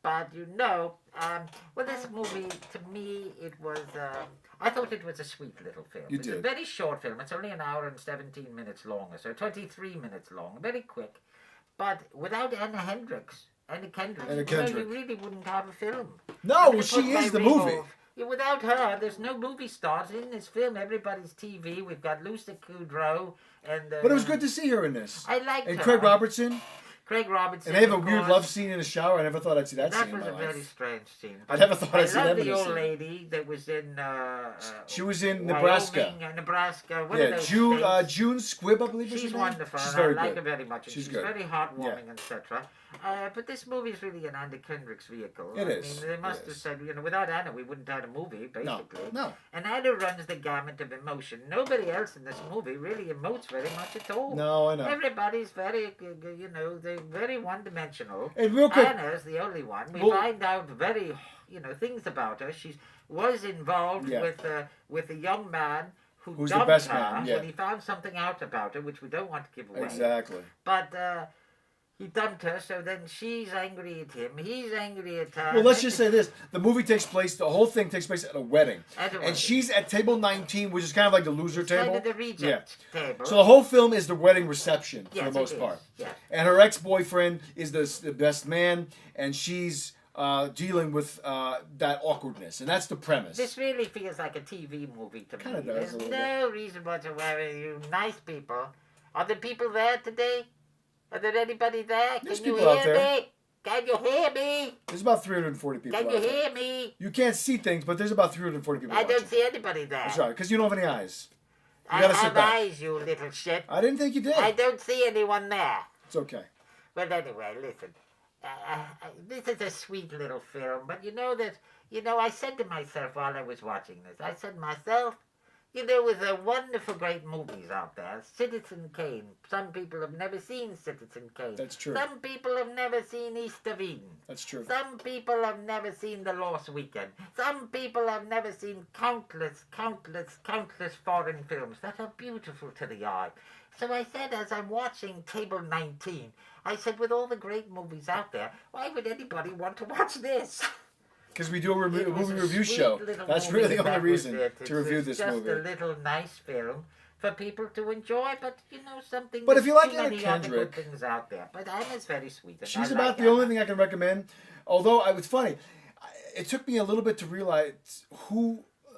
But you know, Well, this movie, to me, it was. I thought it was a sweet little film. You It's a did. very short film. It's only an hour and 17 minutes long, or so 23 minutes long. Very quick, but without Anna Kendrick, you really wouldn't have a film. No, I well, mean, she put my is the ring movie. off. Yeah, without her, there's no movie stars in this film. Everybody's TV. We've got Lucy Kudrow and. But it was good to see her in this. I liked And her. Craig Robertson. Craig Robertson. And they have a of weird course. love scene in the shower. I never thought I'd see that, That scene in was my a very life. strange scene. I never thought I I'd see love that the in a old scene. lady that was in. She was in Wyoming Nebraska. and Nebraska. What are Yeah, those June states? June Squibb, I believe is She's her name. wonderful. She's and very I like good. her very much. And She's she's good. very heartwarming, etc. But this movie is really an Andy Kendrick's vehicle. It I is. mean, they must It have is. said, without Anna, we wouldn't have had a movie, No, basically. no. And Anna runs the gamut of emotion. Nobody else in this movie really emotes very much at all. No, I know. Everybody's very, they're very one-dimensional. And real quick, Anna's the only one. We Well- find out very, things about her. She was involved Yeah. with a young man who Who's the dumped best her man, yeah. when he found something out about her, which we don't want to give away. exactly. But he dumped her, so then she's angry at him. He's angry at her. Well, let's just say this: the movie takes place. The whole thing takes place at a wedding, At a wedding. and she's at table 19, which is kind of like the loser It's kind table. of the reject table. So the whole film is the wedding reception Yes, for the most it is. part. Yeah. And her ex-boyfriend is the best man, and she's dealing with that awkwardness, and that's the premise. This really feels like a TV movie to Kinda me. does, There's a little no reason whatsoever. You nice people. Are there people there today? Are there anybody there? There's Can you people out hear there. me? Can you hear me? There's about 340 people. Can out you there. hear me? You can't see things, but there's about 340 people. I watching. don't see anybody there. That's right, because you don't have any eyes. You I gotta sit have back. eyes, you little shit. I didn't think you did. I don't see anyone there. It's okay. Well, anyway, listen. This is a sweet little film, but I said to myself while I was watching this, I said to myself, with the wonderful great movies out there, Citizen Kane. Some people have never seen Citizen Kane. That's true. Some people have never seen East of Eden. That's true. Some people have never seen The Lost Weekend. Some people have never seen countless foreign films that are beautiful to the eye. So I said, as I'm watching Table 19, I said, with all the great movies out there, why would anybody want to watch this? Because we do a It was movie a review sweet show. little That's movie, really the only that was reason it. to review this just movie. a little nice film for people to enjoy, but something. But if there's you like too Anna many other Kendrick- good things out there. But Anna's very sweet. and She's I about like the only Anna. thing I can recommend. Although I was funny, it took me a little bit to realize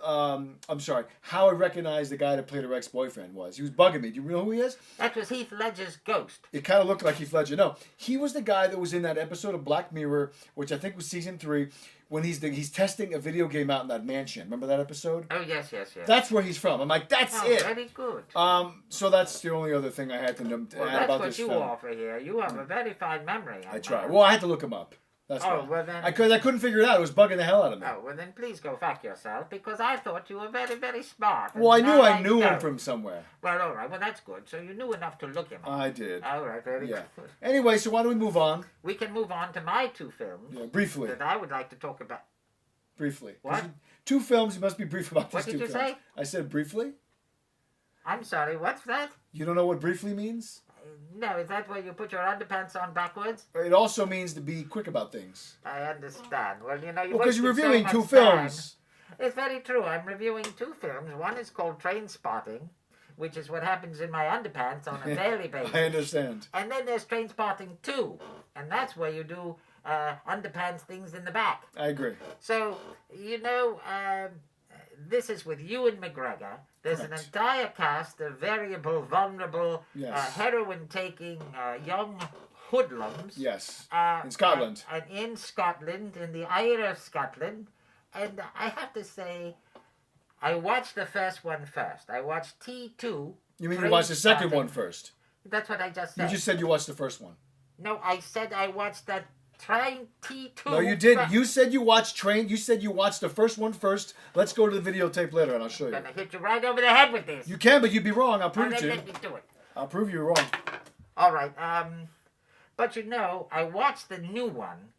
how I recognized the guy that played her ex-boyfriend was. He was bugging me. Do you know who he is? That was Heath Ledger's ghost. It kind of looked like Heath Ledger. No, he was the guy that was in that episode of Black Mirror, which I think was season 3, when he's testing a video game out in that mansion. Remember that episode? Oh yes. That's where he's from. I'm like, that's Oh, it. very good. So that's the only other thing I had to Well, add that's about what this you film. offer here. You have a very fine memory. I tried. Well, I had to look him up. That's Oh, why. well then- I couldn't figure it out. It was bugging the hell out of me. Oh, well then please go fuck yourself, because I thought you were very, very smart. Well, I and knew now I knew him don't. from somewhere. Well, all right. Well, that's good. So you knew enough to look him up. I did. All right, very Yeah. good. Anyway, so why don't we move on? We can move on to my two films Yeah, briefly. that I would like to talk about. Briefly. What? 'Cause 2 films. You must be brief about What these did 2 you films. say? I said briefly. I'm sorry, what's that? You don't know what briefly means? No, is that where you put your underpants on backwards? It also means to be quick about things. I understand. Well, you Because wasted you're so reviewing much 2 time. films. It's very true. I'm reviewing 2 films. One is called Train Spotting, which is what happens in my underpants on a daily basis. I understand. And then there's Train Spotting 2, and that's where you do underpants things in the back. I agree. So, this is with Ewan McGregor. There's an Correct. entire cast of variable, vulnerable, Yes. heroin-taking young hoodlums. Yes. Uh, In Scotland. And in Scotland, in the Isle of Scotland. And I have to say, I watched the first one first. I watched T2. You mean you Train watched the second Spotting. one first? That's what I just You said. just said you watched the first one. No, I said I watched that Train T2. No, you didn't. fir- You said you watched Train. You said you watched the first one first. Let's go to the videotape later, and I'll show you. I'm gonna hit you right over the head with this. You can, but you'd be wrong. I'll Oh, prove it then to you. let me do it. I'll prove you're wrong. All right. But I watched the new one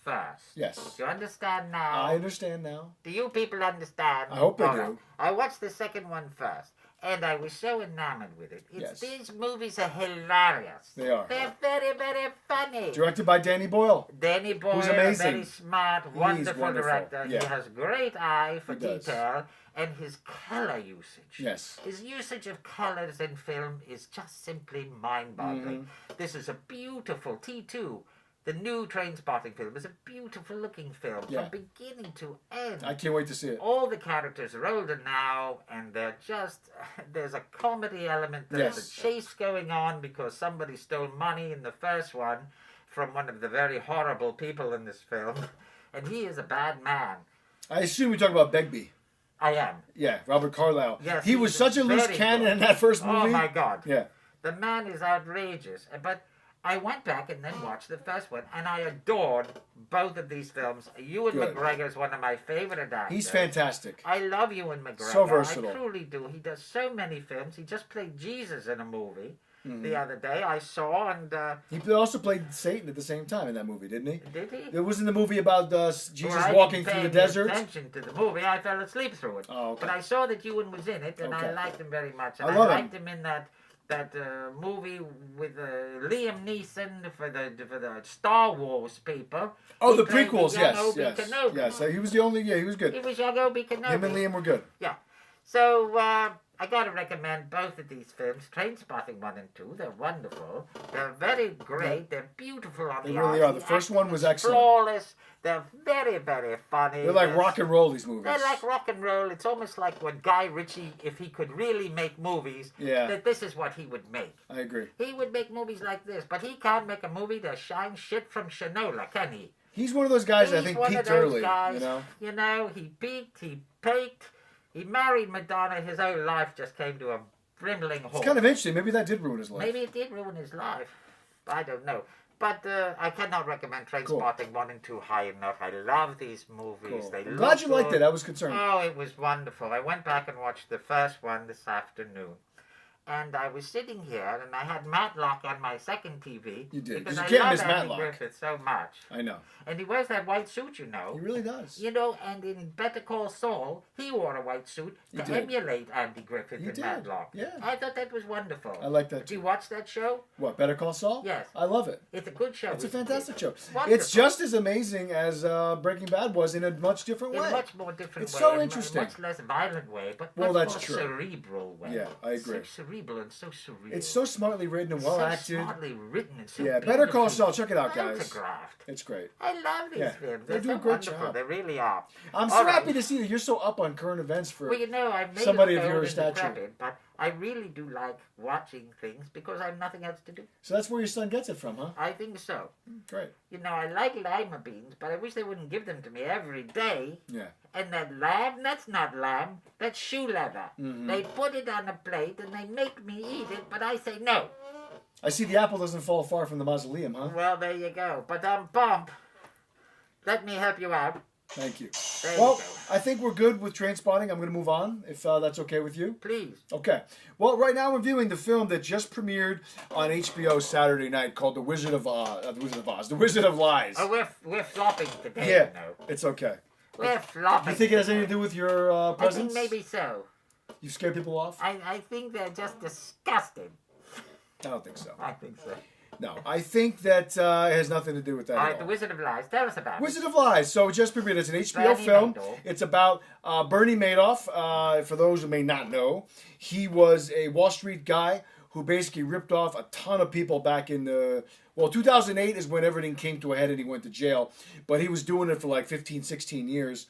first. Yes. Do you understand now? I understand now. Do you people understand? I hope they All do. right. I watched the second one first. And I was so enamored with it. Yes. These movies are hilarious. They are. They're very, very funny. Directed by Danny Boyle. Danny Boyle, Who's amazing. very smart, wonderful wonderful. director. Yeah. He has great eye for He does. detail, and his color usage. Yes. His usage of colors in film is just simply mind-boggling. This is a beautiful T2. The new Trainspotting film is a beautiful looking film Yeah. from beginning to end. I can't wait to see it. All the characters are older now, and they're just, there's a comedy element, there's Yes. a chase going on because somebody stole money in the first one from one of the very horrible people in this film, and he is a bad man. I assume you're talking about Begbie. I am. Yeah, Robert Carlyle. Yes, he was such a loose very cannon good. in that first movie. Oh my God. Yeah. The man is outrageous, but I went back and then watched the first one, and I adored both of these films. Ewan Good. McGregor is one of my favorite actors. He's fantastic. I love Ewan McGregor. So versatile. I truly do. He does so many films. He just played Jesus in a movie Mm-hmm. the other day. I saw, and He also played Satan at the same time in that movie, didn't he? did he? It wasn't the movie about Jesus Well, I walking didn't through the pay any desert. attention to the movie. I fell asleep through it. Oh, okay. But I saw that Ewan was in it, and I Okay. liked him very much. And I I, love him. liked him in that movie with Liam Neeson for the Star Wars people. Oh, He the played prequels, young yes, Obi yes, Kenobi. yes. He was the only. Yeah, he was He good. was young Obi Kenobi. Him and Liam were good. Yeah. So I gotta recommend both of these films, Trainspotting 1 and 2. They're wonderful. They're very great. They're beautiful on They the really eyes. are. The first one was acting is excellent. Flawless. They're very, very funny. They're like rock and roll. These movies. They're like rock and roll. It's almost like when Guy Ritchie, if he could really make movies, Yeah. that this is what he would make. I agree. He would make movies like this, but he can't make a movie that shines shit from Shinola, can he? He's one of those guys that I He's think one of peaked those early. guys, You know. he peaked, he peaked, he married Madonna, his whole life just came to a brimmling halt. It's kind of interesting. Maybe that did ruin his life. Maybe it did ruin his life. I don't know. But I cannot recommend Trainspotting 1 and 2 high enough. I love these movies. Cool. They I'm look glad you liked good. it. I was concerned. Oh, it was wonderful. I went back and watched the first one this afternoon. And I was sitting here, and I had Matlock on my second TV. You did, Because 'cause I you can't love miss Andy Matlock. Griffith so much. I know. And he wears that white suit, you know. He really does. You know, and in Better Call Saul, he wore a white suit He to did. emulate Andy Griffith He and did, Matlock. yeah. I thought that was wonderful. I like that Did you too. watch that show? What, Better Call Saul? Yes. I love it. It's a good show. It's a isn't it? fantastic show. Wonderful. It's just as amazing as Breaking Bad was in a much different In way. a much more different It's way. so in a interesting. much less violent way, but Well, much that's more true. cerebral way. Yeah, I agree. So cerebral and so surreal. It's so smartly written and well so acted. smartly written and so Yeah, Better Call beautifully Saul. Check it out, guys. photographed. It's great. I love these Yeah, films. they They're do a so great wonderful. job. They really are. I'm so All right. happy to see that you're so up on current events for. Well, you know, I may somebody look of your old and stature. decrepit, but I really do like watching things because I have nothing else to do. So that's where your son gets it from, huh? I think so. Great. You know, I like lima beans, but I wish they wouldn't give them to me every day. Yeah. And that lamb, that's not lamb, that's shoe leather. Mhm. They put it on a plate and they make me eat it, but I say no. I see the apple doesn't fall far from the mausoleum, huh? Well, there you go. But Bump, let me help you out. Thank you. There Well, you go. I think we're good with Trainspotting. I'm going to move on, if that's okay with you. Please. Okay. Well, right now we're viewing the film that just premiered on HBO Saturday night called The Wizard of Oz, The Wizard of Lies. Oh, we're flopping today, Yeah, you know. it's okay. We're flopping. You think it has today. anything to do with your I presence? think maybe so. You scare people off? I think they're just disgusting. I don't think so. I think so. No, I think that it has nothing to do with that All at right, all. The Wizard of Lies. Tell us about Wizard it. of Lies. So it just premiered. It's an HBO Bernie film. Madoff. It's about Bernie Madoff. For those who may not know, he was a Wall Street guy who basically ripped off a ton of people back in the... Well, 2008 is when everything came to a head and he went to jail. But he was doing it for like 15, 16 years.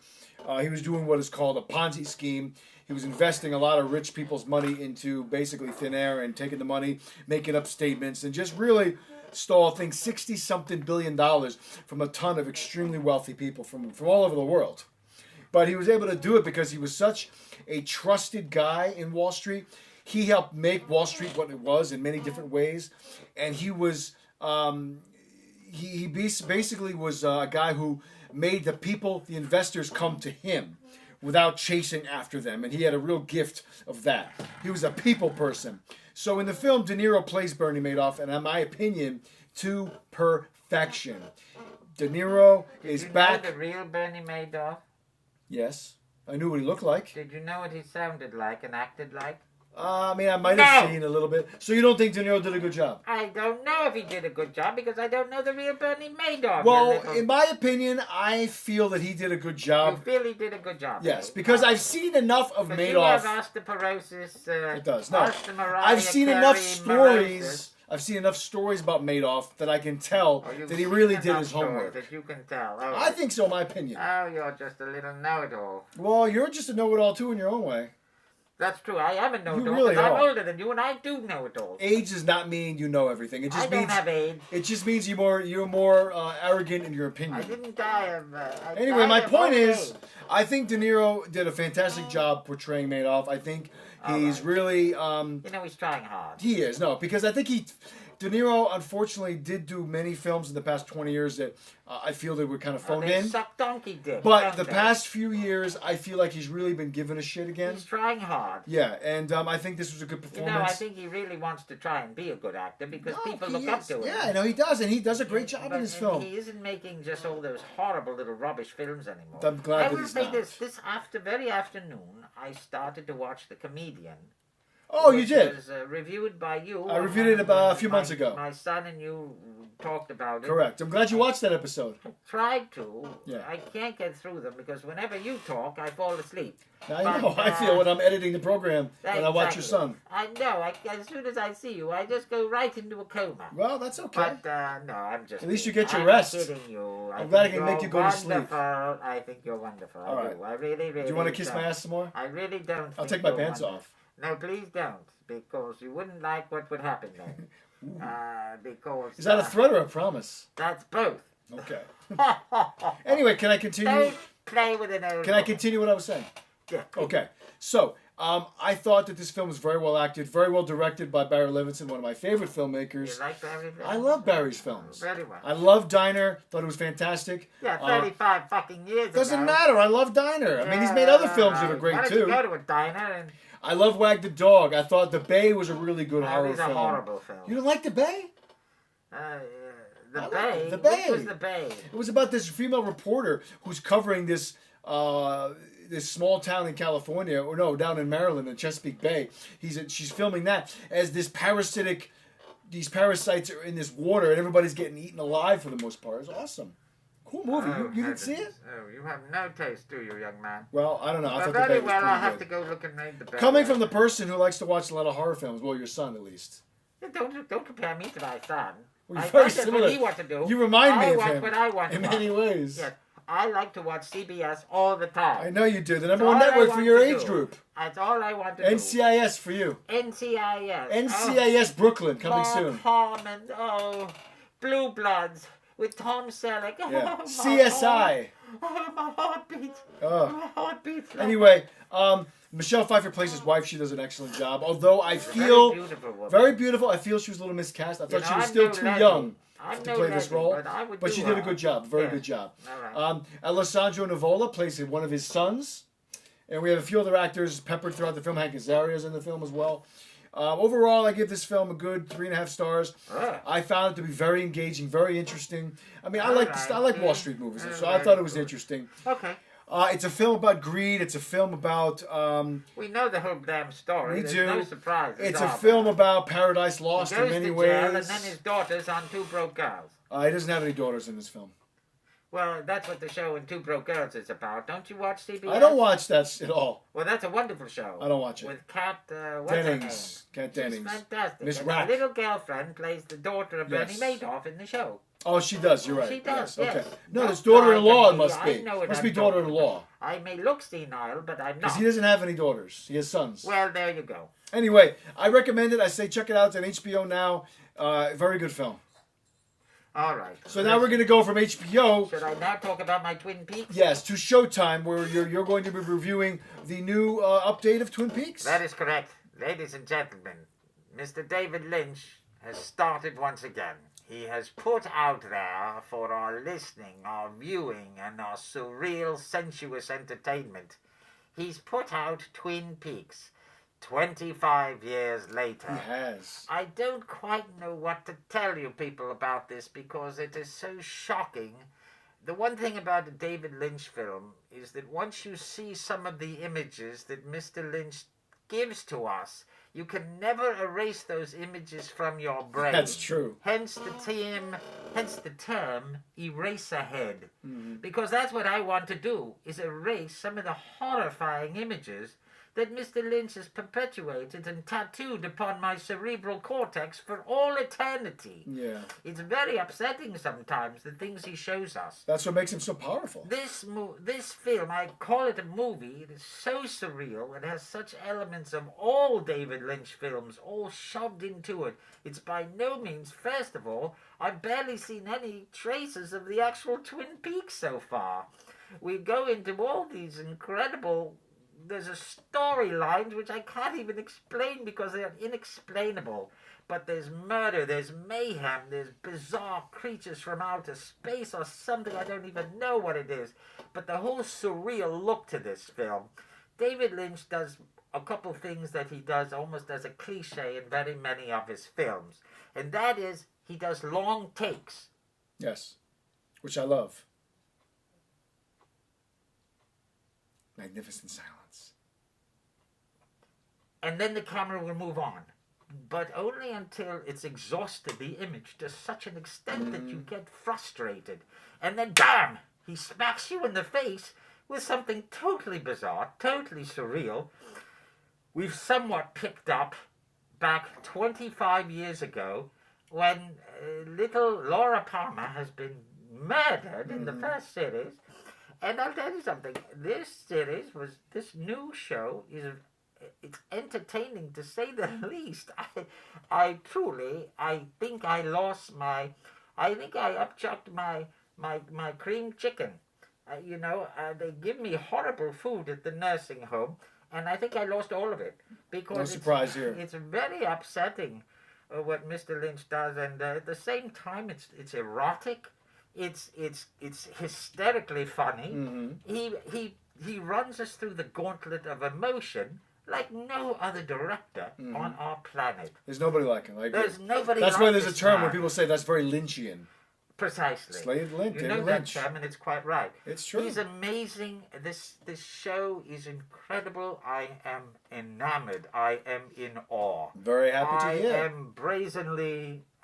He was doing what is called a Ponzi scheme. He was investing a lot of rich people's money into basically thin air and taking the money, making up statements, and just really stole, I think, $60-something billion from a ton of extremely wealthy people from all over the world. But he was able to do it because he was such a trusted guy in Wall Street. He helped make Wall Street what it was in many different ways. And he was, he basically was a guy who made the people, the investors, come to him without chasing after them. And he had a real gift of that. He was a people person. So in the film, De Niro plays Bernie Madoff, and in my opinion, to perfection. De Niro is Did you back. know the real Bernie Madoff? Yes. I knew what he looked like. Did you know what he sounded like and acted like? I mean, I might have No. seen a little bit. So you don't think De Niro did a good job? I don't know if he did a good job because I don't know the real Bernie Madoff. Well, in my opinion, I feel that he did a good you job. feel he did a good job. Yes, because I've seen enough of Because you have Madoff. osteoporosis. It does. No, osteomariah I've seen Carey enough morosis. stories. I've seen enough stories about Madoff that I can tell Oh, you've that he seen really did enough his stories homework. That you can tell. Oh, I think so, in my opinion. Oh, you're just a little know-it-all. Well, you're just a know-it-all too in your own way. That's true. I am a know-it-all. You really I'm are. older than you, and I do know it all. Age does not mean you know everything. It I just don't means have AIDS. it just means you're more arrogant in your I opinion. didn't die of. Anyway, my point is, I think De Niro did a fantastic job portraying Madoff. I think he's Alright. really you know, he's trying hard. he is because I think De Niro unfortunately did do many films in the past 20 years that I feel they were kind of phoned they in. suck donkey dick. But don't the they? past few years, I feel like he's really been given a shit again. He's trying hard. Yeah, and I think this was a good You know, I performance. think he really wants to try and be a good actor because No, people he look up is. to him. Yeah, I know he does, and he does a great job But in his film. He isn't making just all those horrible little rubbish films anymore. I'm glad I that will he's say not. this very afternoon, I started to watch The Comedian. Oh, you which did? was reviewed by you. I reviewed it about a few months ago. My son and you talked about it. Correct. I'm glad you watched that episode. I tried to. Yeah. I can't get through them because whenever you talk, I fall asleep. I But, know. I feel when I'm editing the program when I watch your Exactly. son. I know. As soon as I see you, I just go right into a coma. Well, that's okay. But no, I'm just. At least you kidding. get your I'm rest. Kidding you. I'm glad I can think make you you're go to sleep. wonderful. I think you're wonderful. All I right. do. I really. Do you want to kiss don't. my ass some more? I really don't. I'll think take my you're pants wonderful. off. No, please don't, because you wouldn't like what would happen then. Because Is that a threat or a promise? That's both. Okay. Anyway, can I continue? Don't play with an old. Can I continue what I was saying? Yeah. Okay. So, I thought that this film was very well acted, very well directed by Barry Levinson, one of my favorite You filmmakers. like Barry? I love Barry's films. Very well. I love Diner. Thought it was fantastic. Yeah, 35 fucking years ago. Doesn't matter. I love Diner. I mean, he's made other films that are Why great don't you too. go to a diner and I love Wag the Dog. I thought The Bay was a really good horror it's a film. horrible film. You don't like The Bay? The I like Bay. it. The Which Bay. was the Bay? It was about this female reporter who's covering this this small town in California, or no, down in Maryland, in Chesapeake Bay. She's filming that as these parasites are in this water, and everybody's getting eaten alive for the most part. It's awesome. Cool movie. Oh, You didn't see it? Oh, you have no taste, do you, young man? Well, I don't know. I Well, thought The very Bay was well. pretty I'll have good. to go look and read the Bay. Coming from the person who likes to watch a lot of horror films, well, your son at least. Yeah, don't compare me to my son. Well, you're I very that's similar. what he wants to do. You remind me I of want him what I want in to many watch. ways. Yes, I like to watch CBS all the time. I know you do. The number That's one all I network for want your to age do. group. That's all I want to do. NCIS for you. NCIS. NCIS Brooklyn coming Mark soon. Harmon. Oh, Blue Bloods with Tom Selleck. Yeah. Oh, my CSI. heart. Oh, my heart beats. Oh. My heart beats. like- Anyway, Michelle Pfeiffer plays his wife. She does an excellent job. Although I feel Very beautiful woman. very beautiful. I feel she was a little miscast. I thought she was I'm still no too legend. young I'm to no play this legend, role. But, I would But do she did a her. good job. Very Yeah. good job. All right. Alessandro Nivola plays one of his sons. And we have a few other actors peppered throughout the film. Hank Azaria's in the film as well. Overall, I give this film a good 3.5 stars. Ugh. I found it to be very engaging, very interesting. I mean, I All like right. I like Wall Street movies, Mm, so I very thought it was good. interesting. Okay. It's a film about greed. It's a film about We know the whole damn story. We There's do. no surprise. it's a film about Paradise He Lost goes in many to ways. jail and then his daughter's on Two Broke Girls. He doesn't have any daughters in this film. Well, that's what the show in Two Broke Girls is about. Don't you watch CBS? I don't watch that at all. Well, that's a wonderful show. I don't watch it. With Kat, what's her name? Dennings, Kat She's Dennings. fantastic. Miss And Rack. her little girlfriend plays the daughter of Yes. Bernie Madoff in the show. Oh, she does. You're right. She does, Yes. yes. Okay. No, That's it's daughter-in-law. why It must I be. know what Must I'm be talking daughter-in-law. I may look senile, but I'm Because not. he doesn't have any daughters. He has sons. Well, there you go. Anyway, I recommend it. I say check it out. It's on HBO now. Very good film. All right. So now we're going to go from HBO, Should I now talk about my Twin Peaks? yes, to Showtime, where you're going to be reviewing the new update of Twin Peaks. That is correct. Ladies and gentlemen, Mr. David Lynch has started once again. He has put out there for our listening, our viewing, and our surreal, sensuous entertainment. He's put out Twin Peaks, 25 years later. He has. I don't quite know what to tell you people about this because it is so shocking. The one thing about a David Lynch film is that once you see some of the images that Mr. Lynch gives to us, You can never erase those images from your brain. That's true. Hence the term Eraserhead. Mm-hmm. Because that's what I want to do, is erase some of the horrifying images that Mr. Lynch has perpetuated and tattooed upon my cerebral cortex for all eternity. Yeah. It's very upsetting sometimes, the things he shows us. That's what makes him so powerful. This film, I call it a movie, it is so surreal. It has such elements of all David Lynch films, all shoved into it. It's by no means, first of all, I've barely seen any traces of the actual Twin Peaks so far. We go into all these incredible... There's a storylines which I can't even explain because they are inexplainable. But there's murder, there's mayhem, there's bizarre creatures from outer space or something. I don't even know what it is. But the whole surreal look to this film. David Lynch does a couple things that he does almost as a cliche in very many of his films. And that is, he does long takes. Yes. Which I love. Magnificent silence. And then the camera will move on. But only until it's exhausted the image to such an extent that you get frustrated. And then, bam! He smacks you in the face with something totally bizarre, totally surreal. We've somewhat picked up back 25 years ago when little Laura Palmer has been murdered in the first series. And I'll tell you something, this new show it's entertaining to say the least. I think I upchucked my cream chicken. They give me horrible food at the nursing home, and I think I lost all of it. Because no surprise here. It's very upsetting what Mr. Lynch does, and at the same time it's erotic. It's hysterically funny. Mm-hmm. He runs us through the gauntlet of emotion like no other director on our planet. There's nobody like him. I agree. There's nobody. That's like why there's a this term man. where people say that's very Lynchian. Precisely. Slade Lynch. You David know that Lynch. term, and it's quite right. It's true. He's amazing. This show is incredible. I am enamored. I am in awe. Very happy to hear.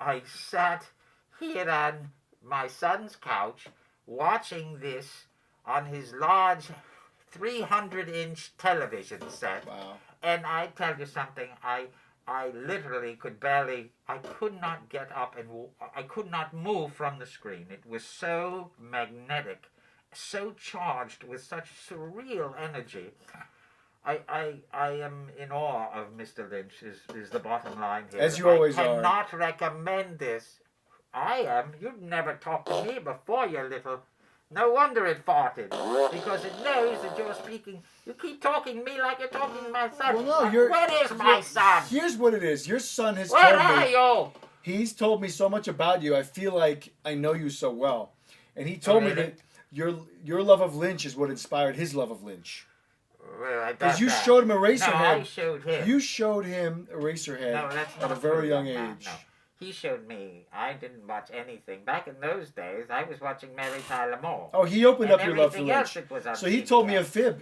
I sat here on my son's couch watching this on his large 300-inch television set. Wow. And I tell you something, I literally could not get up and I could not move from the screen. It was so magnetic, so charged with such surreal energy. I am in awe of Mr. Lynch, is the bottom line here. As you always I are. cannot recommend this. I am. You'd never talked to me before, you little... No wonder it farted, because it knows that you're speaking. You keep talking to me like you're talking to my son. Well, no, Where is my son? Here's what it is. Your son has Where told are me. you? He's told me so much about you. I feel like I know you so well. And he told me really? that your love of Lynch is what inspired his love of Lynch. Well, I Because doubt you that. showed him No, Eraserhead. I showed him. You showed him Eraserhead No, that's at not a very true. young No, age. no. He showed me. I didn't watch anything. Back in those days, I was watching Mary Tyler Moore. Oh, he opened And up your love for everything else Lynch. that was on So he TV. told me a fib.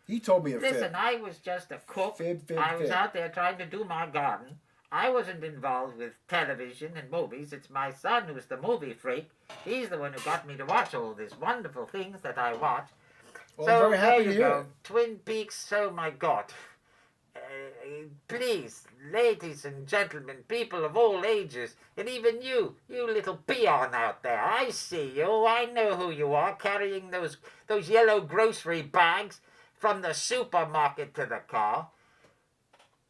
He told me a Listen, fib. I was just a cook. Fib. I was out there trying to do my garden. I wasn't involved with television and movies. It's my son who's the movie freak. He's the one who got me to watch all these wonderful things that I watch. Well, So I'm very happy there to you hear go. it. Twin Peaks, oh my God. Please, ladies and gentlemen, people of all ages, and even you little peon out there, I see you. I know who you are, carrying those yellow grocery bags from the supermarket to the car.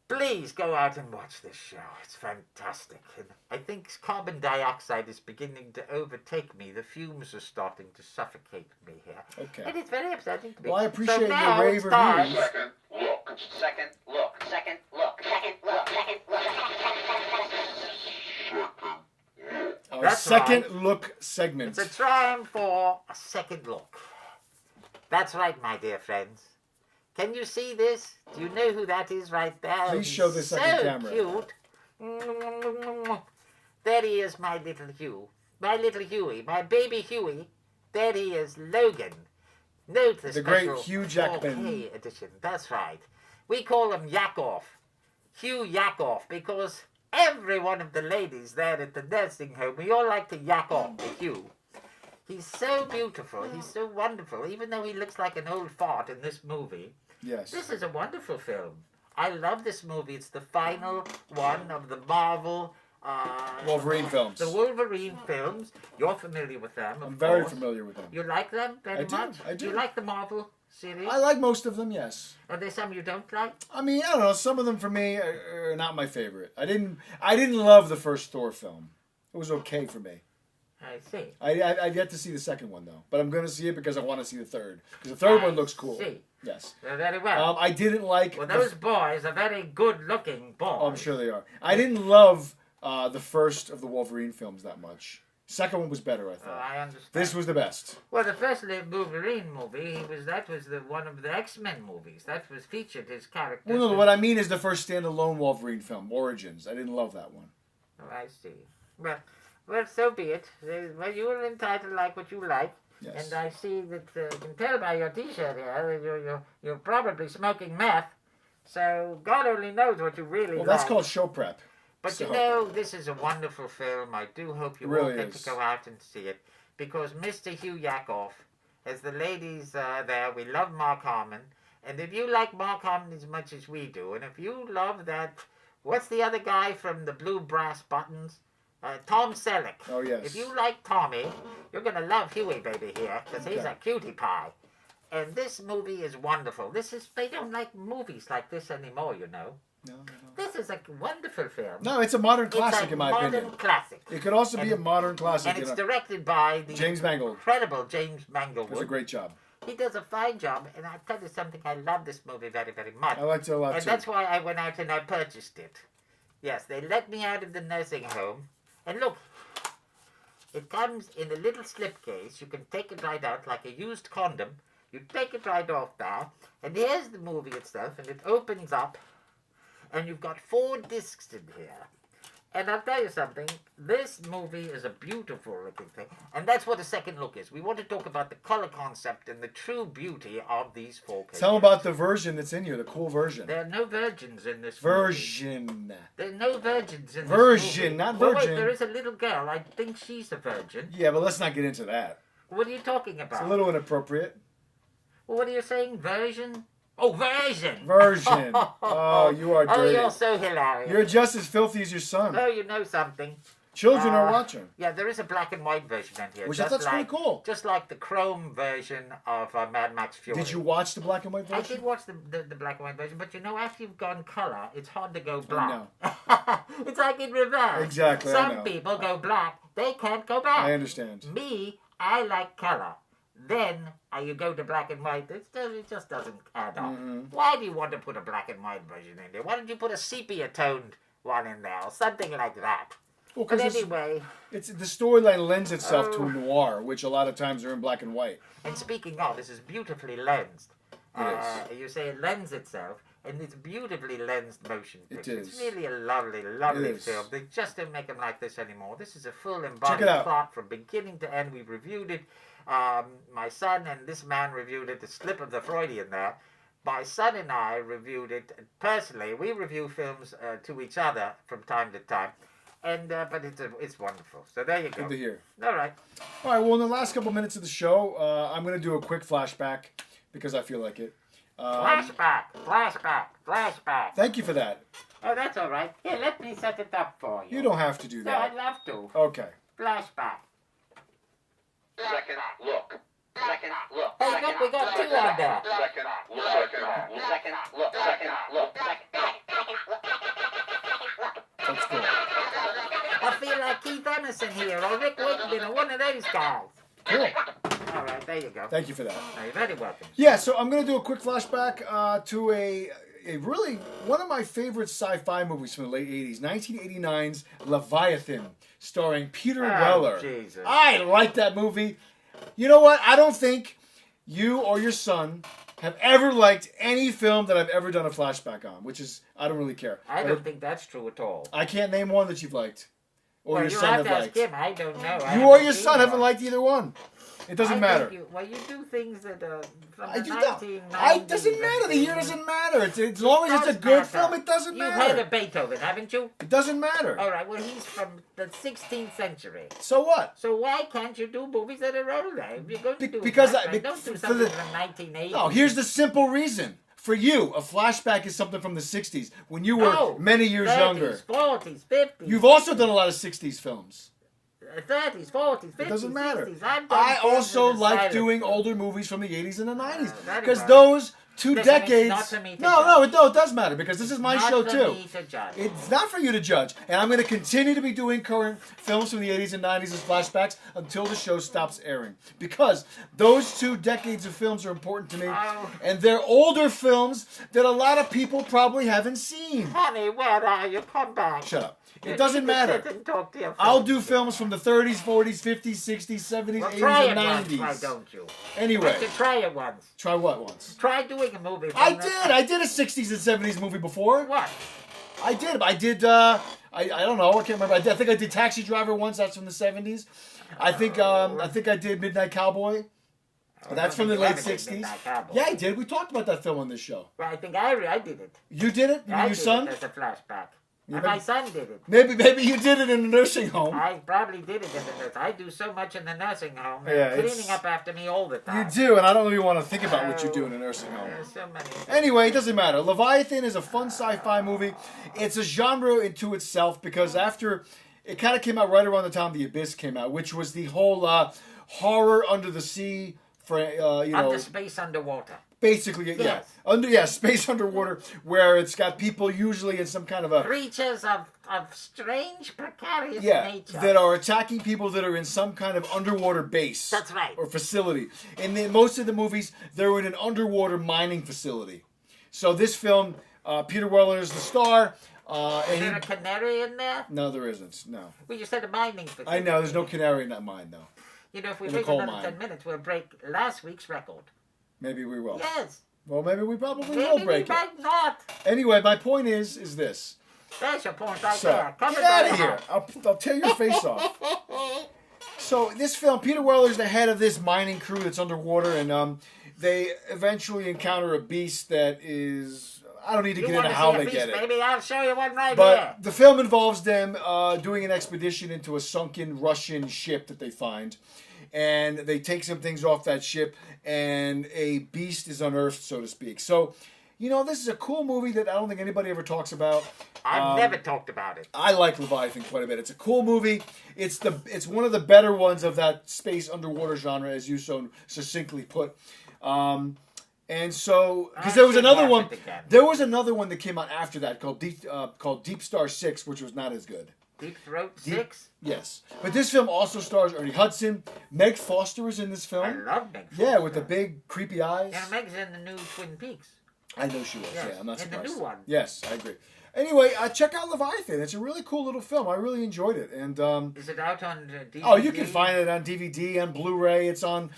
Please go out and watch this show. It's fantastic. And I think carbon dioxide is beginning to overtake me. The fumes are starting to suffocate me here. Okay. And it's very upsetting to me. Well, I appreciate so now your rave it's time- reviews. Second look. Second look. Second look. Second look. Second look. Our That's second right. look segment. It's a time for a second look. That's right, my dear friends. Can you see this? Do you know who that is right there? Please show the so second camera. Cute. There he is, my little Hugh. My little Huey. My baby Huey. There he is, Logan. Note the The great special Hugh Jackman. 4K edition. That's right. We call him Yakov. Hugh Yakoff, because every one of the ladies there at the nursing home, we all like to yak off to Hugh. He's so beautiful. He's so wonderful. Even though he looks like an old fart in this movie, Yes. this is a wonderful film. I love this movie. It's the final one of the Marvel Wolverine films. The Wolverine films. You're familiar with them, of I'm very course. familiar with them. You like them very I do, much? I do. You like the Marvel series? I like most of them, yes. Are there some you don't like? I mean, I don't know. Some of them for me are not my favorite. I didn't love the first Thor film. It was okay for me. I see. I've yet to see the second one though, but I'm going to see it because I want to see the third. Because the third one looks cool. See. Yes. Very well. I didn't like. Well, those boys are very good-looking boys. Oh, I'm sure they are. I didn't love the first of the Wolverine films that much. Second one was better, I Oh, thought. I understand. This was the best. Well, the first Wolverine movie, that was the one of the X-Men movies. That was featured his character. Well, no, what I mean is the first standalone Wolverine film, Origins. I didn't love that one. Oh, I see. Well, so be it. Well, you are entitled to like what you like. Yes. And I see that you can tell by your T-shirt here that you're probably smoking meth. So God only knows what you really Well, like. that's called show prep. But So- you know, this is a wonderful film. I do hope you It really all get is. to go out and see it. Because Mr. Hugh Yakoff, as the ladies there, we love Mark Harmon. And if you like Mark Harmon as much as we do, and if you love that, what's the other guy from the Blue Brass Buttons? Tom Selleck. Oh, yes. If you like Tommy, you're going to love Huey baby here, because he's Okay. a cutie pie. And this movie is wonderful. They don't like movies like this anymore, you know. No. This is a wonderful film. No, it's a modern classic It's a in my modern opinion. classic. It could also be a modern classic. And it's directed by the James Mangold. incredible James Mangold. Does a great job. He does a fine job, and I'll tell you something, I love this movie very, very much. I liked it a lot And too. that's why I went out and I purchased it. Yes, they let me out of the nursing home. And look, it comes in a little slipcase. You can take it right out like a used condom. You take it right off there. And here's the movie itself, and it opens up. And you've got 4 discs in here. And I'll tell you something, this movie is a beautiful looking thing. And that's what a second look is. We want to talk about the color concept and the true beauty of these 4K. Tell them about the version that's in here, the cool version. There are no virgins in this movie. Version. There are no virgins in Version, this movie. not Well, virgin. wait, there is a little girl. I think she's a virgin. Yeah, but let's not get into that. What are you talking about? It's a little inappropriate. Well, what are you saying? Version? Oh, version! Version. Oh, you are Oh, dirty. you're so hilarious. You're just as filthy as your son. Oh, you know something. Children are watching. Yeah, there is a black and white version in here. Which I thought's pretty cool. Just like the chrome version of Mad Max Fury. Did you watch the black and white I version? did watch the black and white version, but you know, after you've gone colour, it's hard to go black. It's like in reverse. Exactly, I know. Some people go black, they can't go back. I understand. Me, I like colour. Then you go to black and white. It just doesn't add up. Mm-hmm. Why do you want to put a black and white version in there? Why don't you put a sepia-toned one in there or something like that? Well, But 'cause anyway, it's the storyline lends itself to Oh. noir, which a lot of times are in black and white. and speaking of, this is beautifully lensed. It You say it lends itself, and it's beautifully lensed motion It picture. It's is. really a lovely, lovely It is. film. They just don't make them like this anymore. This is a full Check embodied it out. plot from beginning to end. We've reviewed it. My son and this man reviewed it. The slip of the Freudian there. My son and I reviewed it personally. We review films to each other from time to time, and but it's wonderful. So there you go. Good to hear. All right. All right, well, in the last couple minutes of the show, I'm going to do a quick flashback because I feel like it. Flashback. Thank you for that. Oh, that's all right. Here, let me set it up for you. You don't have to do No, I'd that. love to. Okay. Flashback. Second look. Second look. Hey, Second look, we got 2 on there. Second look. Second look. Second look. That's cool. I feel like Keith Emerson here, or Rick Wakeman, or one of those guys. Cool. All right, there you go. Thank you for that. Oh, you're very welcome. Yeah, so I'm going to do a quick flashback to a really one of my favorite sci-fi movies from the late 80s, 1989's Leviathan, starring Peter Weller. Jesus. I like that movie. You know what? I don't think you or your son have ever liked any film that I've ever done a flashback on, which is, I don't really care. I don't think that's true at all. I can't name one that you've liked. Or Well, your you son have have to ask liked. him. I don't know. I You or haven't your seen son one. haven't liked either one. It doesn't I matter. think you do things that are from I the do not. 1990s. It doesn't matter. The year and doesn't matter. As long as it's a does good matter. film, it doesn't You've matter. heard of Beethoven, haven't you? It doesn't matter. All right, well, he's from the 16th century. So what? So why can't you do movies that are older? If you're going to do Because flashback, don't do for something the- from 1980. No, here's the simple reason. For you, a flashback is something from the 60s, when you were No, many years 30s, younger. 40s, 50s. You've also done a lot of 60s films. 30s, 40s, 50s, It doesn't matter. 60s. I've done I films also in the like silent doing film. older movies from the 80s and the 90s. very Because well. those two Listen, it's decades... not for me to No, judge. it does matter, because this is my Not show for too. me to judge. It's not for you to judge. And I'm going to continue to be doing current films from the 80s and 90s as flashbacks until the show stops airing. Because those 2 decades of films are important to me. Oh. And they're older films that a lot of people probably haven't seen. Honey, where are you? Come back. Shut up. You It doesn't need to matter. sit and talk to your I'll friends. do films from the 30s, 40s, 50s, 60s, 70s, Well, 80s, try and it once, 90s. why don't you? Anyway, You try it once. try what once? Try doing a movie. I from the- did. I did a 60s and 70s movie before. What? I did. I don't know. I can't remember. I think I did Taxi Driver once. That's from the 70s. I think I did Midnight Cowboy. Oh, That's I from the think you late ever did 60s. Midnight Cowboy. Yeah, I did. We talked about that film on this show. Well, I think I did it. You did it? You I and your did son? it as a flashback. You And maybe- my son did it. Maybe you did it in a nursing home. I probably did it in the nurse. I do so much in the nursing home. Yeah, They're it's- cleaning up after me all the You time. do, and I don't really want to think about what you do in a nursing home. There's so many. Anyway, it doesn't matter. Leviathan is a fun sci-fi movie. It's a genre into itself because after it kind of came out right around the time The Abyss came out, which was the whole horror under the sea for Under space, underwater. basically space underwater, where it's got people usually in some kind of a Creatures of strange, precarious nature. that are attacking people that are in some kind of underwater base. That's right. Or facility. And then most of the movies, they're in an underwater mining facility. So this film, Peter Weller is the star. Is there a canary in there? No, there isn't. No. Well, you said a mining facility. I know, there's no canary in that mine, though. You know, if we in the wait coal another mine. 10 minutes, we'll break last week's record. Maybe we will. Yes. Well, maybe we probably Maybe will we break it. might not. Anyway, my point is this. There's your point right So, there. Come get and out go of here. home. I'll tear your face off. So this film, Peter Weller's the head of this mining crew that's underwater, and they eventually encounter a beast that is... I don't need to You get want into to how see they a beast, get it. baby? I'll show you one right But here. the film involves them doing an expedition into a sunken Russian ship that they find. And they take some things off that ship, and a beast is unearthed, so to speak. So, this is a cool movie that I don't think anybody ever talks about. I've never talked about it. I like Leviathan quite a bit. It's a cool movie. It's one of the better ones of that space underwater genre, as you so succinctly put. And so, because there was should another watch one, it again. there was another one that came out after that called Deep Star 6, which was not as good. Deep Throat Deep- 6? Yes, but this film also stars Ernie Hudson. Meg Foster is in this I film. love Meg. Yeah, with the Foster. big creepy eyes. Yeah, Meg's in the new Twin Peaks. I know she was. Yes, Yeah, I'm not in the surprised. new one. Yes, I agree. Anyway, check out Leviathan. It's a really cool little film. I really enjoyed it. And Is it out on DVD? oh, you can find it on DVD and Blu-ray. It's on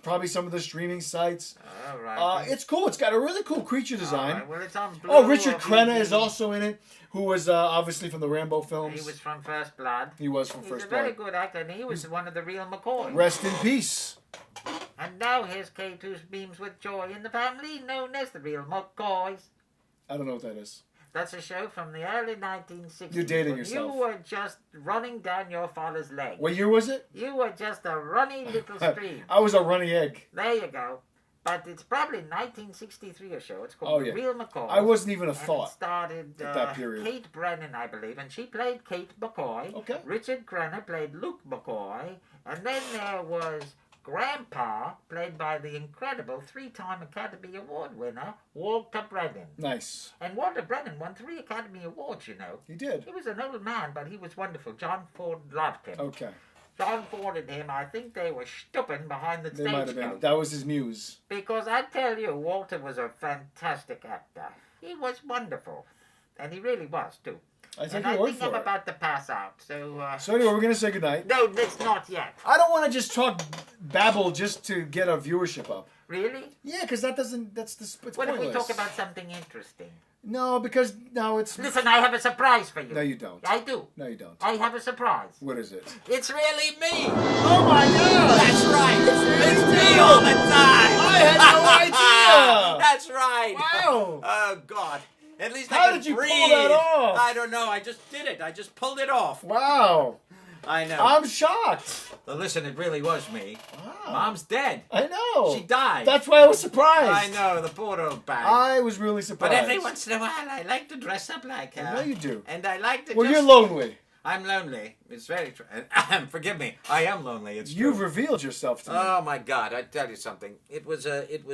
probably some of the streaming sites. All right. It's cool. It's got a really cool creature All design. right, well, it's on Blu Oh, Richard or Crenna DVD. is also in it, who was obviously from the Rambo films. He was from First Blood. He was from He's First a very Blood. good actor, and he was one of the real McCoys. Rest in peace. And now here's Kate, who beams with joy in the family, known as the real McCoys. I don't know what that is. That's a show from the early 1960s. You're dating when yourself. You were just running down your father's leg. What year was it? You were just a runny little stream. I was a runny egg. There you go. But it's probably 1963 or so. It's Oh, called yeah. The Real McCoy. I wasn't even a And it thought. started at that period. Kate Brennan, I believe, and she played Kate McCoy. Okay. Richard Crenna played Luke McCoy, and then there was Grandpa, played by the incredible three-time Academy Award winner Walter Brennan. Nice. And Walter Brennan won 3 Academy Awards, you know. He did. He was an old man, but he was wonderful. John Ford loved him. Okay. John Ford and him, I think they were stooping behind the They might have been. stagecoach. That was his muse. Because I tell you, Walter was a fantastic actor. He was wonderful. And he really was, too. I take And your I word think for I'm it. about to pass out, so... So anyway, we're gonna say goodnight. No, it's not yet. I don't want to just babble just to get our viewership up. Really? Yeah, because that doesn't. That's the. It's What if we pointless. talk about something interesting? No, because no, it's Listen, I have a surprise for you. no, you don't. I do. No, you don't. I have a surprise. What is it? It's really me. Oh my God! That's right. It's me all the time. I had no idea. That's right. Wow. Oh God. At least How I can did you pull breathe. that off? I don't know. I just did it. I just pulled it off. Wow. I know. I'm shocked. But listen, it really was me. Wow. Mom's dead. I know. She died. That's why I was surprised. I know, the poor old bag. I was really surprised. But every once in a while, I like to dress up like her. I know you do. And I like to Well, just... you're lonely. I'm lonely. It's very true. Forgive me. I am lonely. It's You've true. revealed yourself to me. Oh my God! I tell you something. It was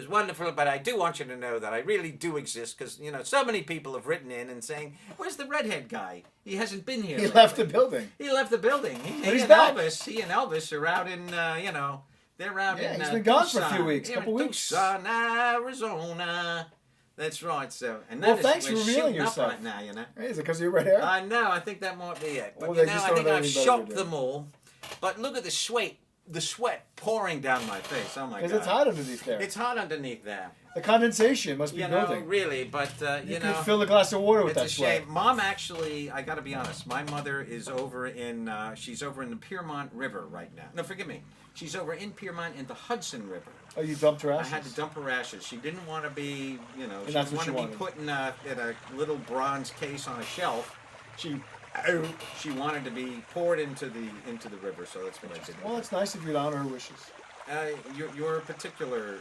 wonderful, but I do want you to know that I really do exist because so many people have written in and saying, "Where's the redhead guy? He hasn't been here." He lately." left the building. He left the building. But he's and back. He and Elvis are out in they're out Yeah, in. he's been gone for a Tucson. few weeks, Yeah, couple weeks. Tucson, Arizona. That's right. So, and Well, that is- thanks we're for revealing shooting up yourself. right now, Hey, is it because of your red hair? I know. I think that might be it. But Well, they I just think don't have I've any better shocked to do. them all. But look at the sweat pouring down my face. Oh my God! Because it's hot underneath there. It's hot underneath there. The condensation must be building. Really. But You you could know, fill a glass of water with it's that a sweat. shame. Mom actually, I got to be honest. My mother is over in. She's over in the Piermont River right now. No, forgive me. She's over in Piermont in the Hudson River. Oh, you dumped her I ashes? had to dump her ashes. She didn't want to be, she that's didn't what want she to be put in a little bronze case on a shelf. She wanted to be poured into the river, so that's what I did. Well, it's nice of you to honor her wishes. Your particular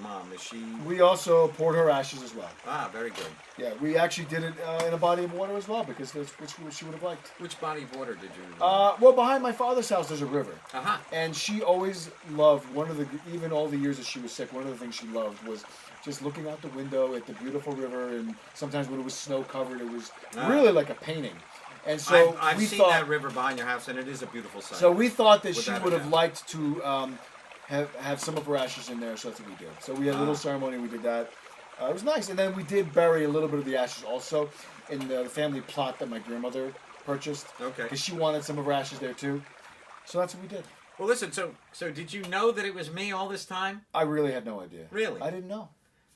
mom, is she? We also poured her ashes as well. Ah, very good. Yeah, we actually did it in a body of water as well because that's which she would have liked. Which body of water did you? Well, behind my father's house there's a river. Uh-huh. And she always loved, even all the years that she was sick, one of the things she loved was just looking out the window at the beautiful river, and sometimes when it was snow covered, it was really like a painting. And so I've we seen thought, that river behind your house, and it is a beautiful sight. so we thought that she Without a would have doubt. liked to have some of her ashes in there, so that's what we did. So we had a little ceremony, we did that. It was nice. And then we did bury a little bit of the ashes also in the family plot that my grandmother purchased. Okay. Because she wanted some of her ashes there too. So that's what we did. Well, listen. So did you know that it was me all this time? I really had no idea. Really? I didn't know.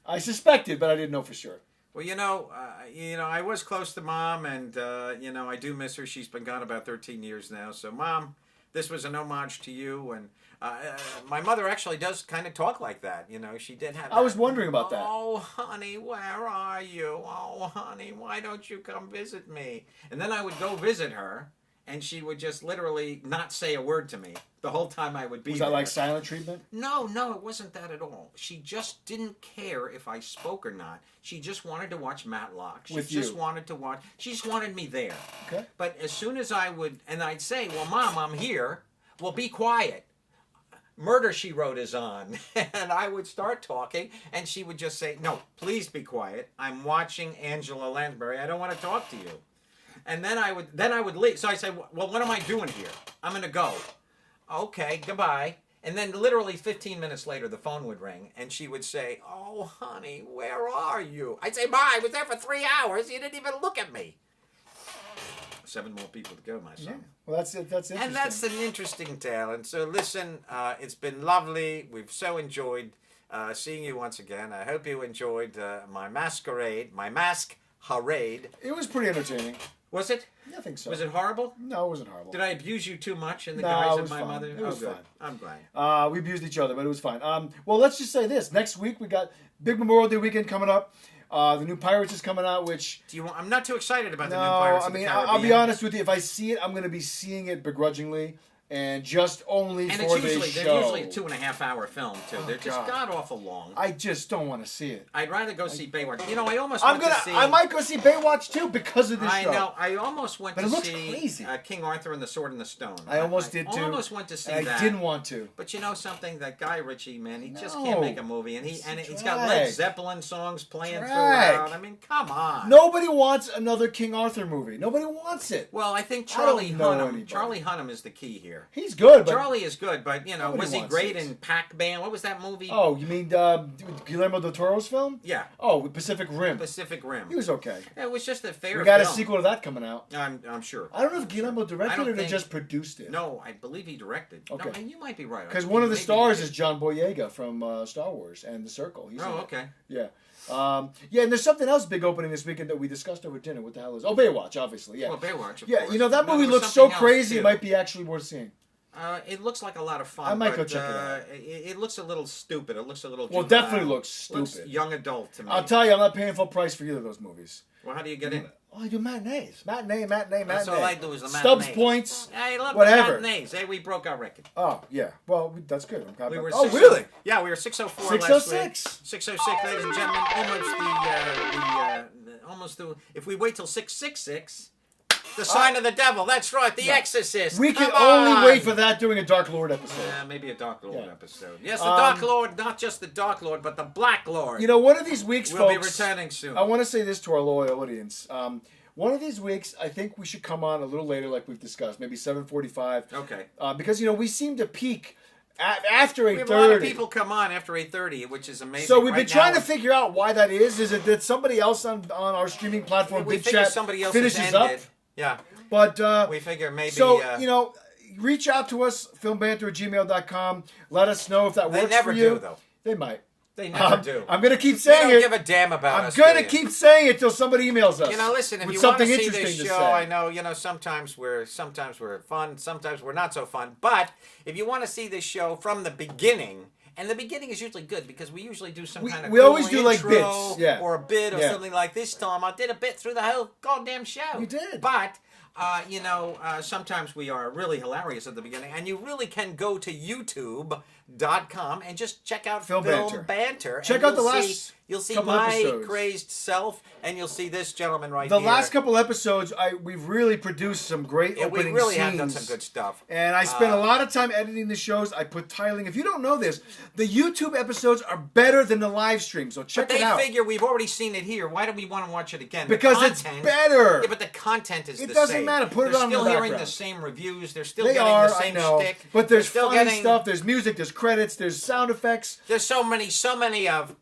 I suspected, but I didn't know for sure. Well, I was close to Mom, and I do miss her. She's been gone about 13 years now. So, Mom, this was an homage to you, and my mother actually does kind of talk like that. She did have. I was wondering about that. Oh, honey, where are you? Oh, honey, why don't you come visit me? And then I would go visit her, and she would just literally not say a word to me the whole time I would be Was there. that like silent treatment? No, it wasn't that at all. She just didn't care if I spoke or not. She just wanted to watch Matlock. She With just you. wanted to watch. She just wanted me there. Okay. But as soon as I would, and I'd say, "Well, Mom, I'm here." Well, be quiet. Murder, She Wrote is on, and I would start talking, and she would just say, "No, please be quiet. I'm watching Angela Lansbury. I don't want to talk to you." And then I would leave. So I say, "Well, what am I doing here? I'm going to go." "Okay, goodbye." And then literally 15 minutes later, the phone would ring, and she would say, "Oh, honey, where are you?" I'd say, "Ma, I was there for 3 hours. You didn't even look at me." 7 more people to go, my son. Yeah. Well, that's it. That's interesting. And that's an interesting tale. And so, listen, it's been lovely. We've so enjoyed seeing you once again. I hope you enjoyed my masquerade, my mask harade. It was pretty entertaining. Was it? I think so. Was it horrible? No, it wasn't horrible. Did I abuse you too much in the No, guise it of was my fine. mother? It was good. fine. I'm glad. We abused each other, but it was fine. Well, let's just say this. Next week, we got big Memorial Day weekend coming up. The new Pirates is coming out, which... Do you want? I'm not too excited about the new No, Pirates I of the mean, Caribbean. I'll be honest with you. If I see it, I'm going to be seeing it begrudgingly and just only And for it's usually this show. they're usually a 2.5-hour film too. Oh, They're just God. god-awful long. I just don't want to see it. I'd rather go see Baywatch. I almost I'm went gonna. to see. I might go see Baywatch too because of this I show. know. I almost went But to it looks see crazy. King Arthur and the Sword and the Stone. I almost did too. Almost went to see and that. I didn't want to. But you know something? That Guy Ritchie, man, he just No. can't make a movie, and It's he's a got drag. Led Zeppelin songs playing Drag. throughout. I mean, come on. Nobody wants another King Arthur movie. Nobody wants it. Well, I think I don't know anybody. Charlie Hunnam is the key here. here. He's good, but Charlie is good, but nobody was he wants great this. in Pac-Man? What was that movie? Oh, you mean Guillermo del Toro's film? Yeah, Oh, Pacific Rim. Pacific Rim. He was okay. It was just a fair. We got a film. sequel to that coming out. I'm sure. I don't know if Guillermo I directed don't it or think- just produced it. No, I believe he directed. Okay. No, you might be right. Because one of the Maybe he stars did. is John Boyega from Star Wars and The Circle. He's in Oh, it. okay. Yeah. Yeah, and there's something else big opening this weekend that we discussed over dinner. What the hell is? Oh, Baywatch, obviously. Yeah. Well, Baywatch. Of Yeah, course. you know that No, movie there was looks so something else, crazy. It too. might be actually worth seeing. It looks like a lot of fun. I might but, go check it out. It looks a little stupid. It looks a little. Well, juvenile. definitely looks Looks stupid. young adult to me. I'll tell you, I'm not paying full price for either of those movies. Well, how do you get in? Oh, I do matinees. Matinee. That's all I do is the Stubbs matinees. points. I love Whatever. the matinees. Hey, we broke our record. Oh, yeah. Well, that's good. I'm glad We about were that. Oh, 60 really? Yeah, we were 604 606. last week. 606, ladies and gentlemen. Almost the if we wait till 666, the sign of the devil. That's right, the Exorcist. We can Come only on. wait for that during a Dark Lord episode. Yeah, maybe a Dark Lord Yeah. episode. Yes, the Dark Lord, not just the Dark Lord, but the Black Lord. You know, one of these weeks, we'll folks, be returning soon. I want to say this to our loyal audience. One of these weeks, I think we should come on a little later, like we've discussed, maybe 7:45. Okay. Because we seem to peak after 8:30. We have a lot of people come on after 8:30, which is amazing. So we've been Right trying now, to figure out why that is. Is it that somebody else on our streaming platform, we Big figure Chat, somebody else finishes has up? ended. Yeah, But we figure maybe. so reach out to us, filmbanter@gmail.com. Let us know if that they works never for you. do though. They might. They never do. I'm gonna keep You saying don't it. give a damn about us. I'm gonna do you? keep saying it till somebody emails us. Listen. If with you want to something see interesting this to show, say. I know. Sometimes we're fun, sometimes we're not so fun. But if you want to see this show from the beginning. And the beginning is usually good because we usually do some kind of we always do, like, intro bits, yeah. or a bit or Yeah. something like this time. I did a bit through the whole goddamn show. You did. But, sometimes we are really hilarious at the beginning. And you really can go to YouTube.com and just check out Film Banter. Check and out the you'll last see, You'll see couple my episodes. crazed self and you'll see this gentleman right The here. last couple episodes, we've really produced some great Yeah, we opening really scenes. have done some good stuff. And I spent a lot of time editing the shows. I put titling. If you don't know this, the YouTube episodes are better than the live stream. So check But it they out. figure we've already seen it here. Why do we want to watch it again? Because the it's content, better. Yeah, but the content is It the doesn't same. matter. Put it They're on in the still hearing background. the same reviews. They're still They getting are, the same I know. shtick. But there's They're still funny getting, stuff. There's music. There's credits. There's sound effects. There's so many of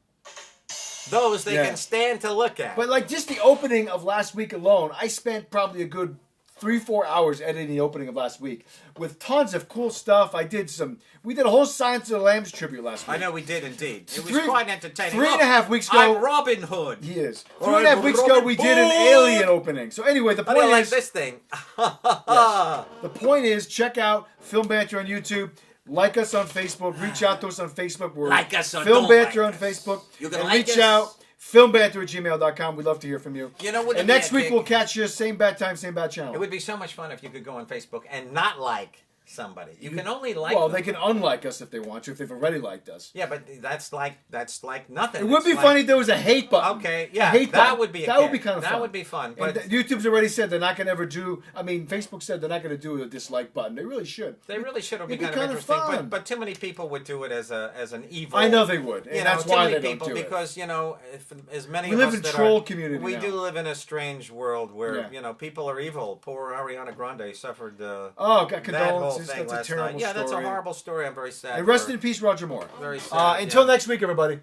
those they Yeah. can stand to look at. But like just the opening of last week alone, I spent probably a good 3-4 hours editing the opening of last week with tons of cool stuff. We did a whole Silence of the Lambs tribute last week. I know we did indeed. It was Three- quite entertaining. 3.5 Look, weeks ago- I'm Robin Hood. He is. All 3.5 right, weeks ago, Robin we did an Hood. Alien opening. So anyway, the I point don't like is, this thing. the point is, check out Film Banter on YouTube. Like us on Facebook. Reach out to us on Facebook. We're Like us or Film don't Banter like on Facebook. You can and like reach us. out. Filmbanter@gmail.com. We'd love to hear from you. You know what? And next week we'll catch you same bad time, same bad channel. It would be so much fun if you could go on Facebook and not like somebody. You can only like. Well, them. they can unlike us if they want to, if they've already liked us. Yeah, but that's like nothing. It would It's be like- funny if there was a hate button. Okay, A yeah, hate that button. would be. That would be kind of fun. That would be fun. But And YouTube's already said they're not going to ever do. I mean, Facebook said they're not going to do a dislike button. They really should. they really should. It would be It'd be kind of kinda interesting. fun. But too many people would do it as an evil. I know they would, and You know, that's too why many they don't people do it. because if as many We of live us in that troll are, community we now. do live in a strange world where Yeah. people are evil. Poor Ariana Grande suffered. Oh, got that whole condolences. thing That's a last terrible night. Yeah, that's a story. horrible story. I'm very sad. And rest for- in peace, Roger Moore. Very sad. Until yeah. next week, everybody.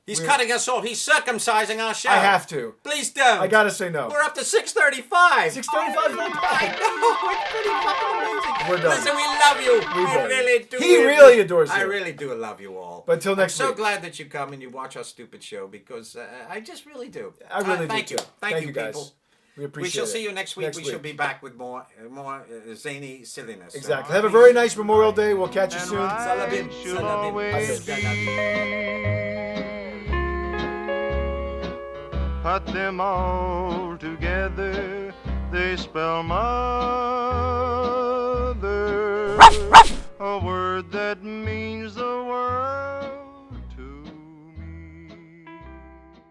He's cutting us off. He's circumcising our show. I have to. Please don't. I gotta say no. We're up to 6:35. 6:35 is not I bad. know. It's pretty fucking amazing. We're done. Listen, we love you. We We do. really do. He really adores I you. really do love you all. But until next I'm so week. glad that you come and you watch our stupid show because I just really do. I really do thank you. too. Thank you, guys. people. We We appreciate shall it. see you next week. We shall be back with more zany silliness. So- Exactly. Have a very nice Memorial Day. We'll catch you soon. Salabim. Should Salabim. always Put them all together, they spell mother, a word that means the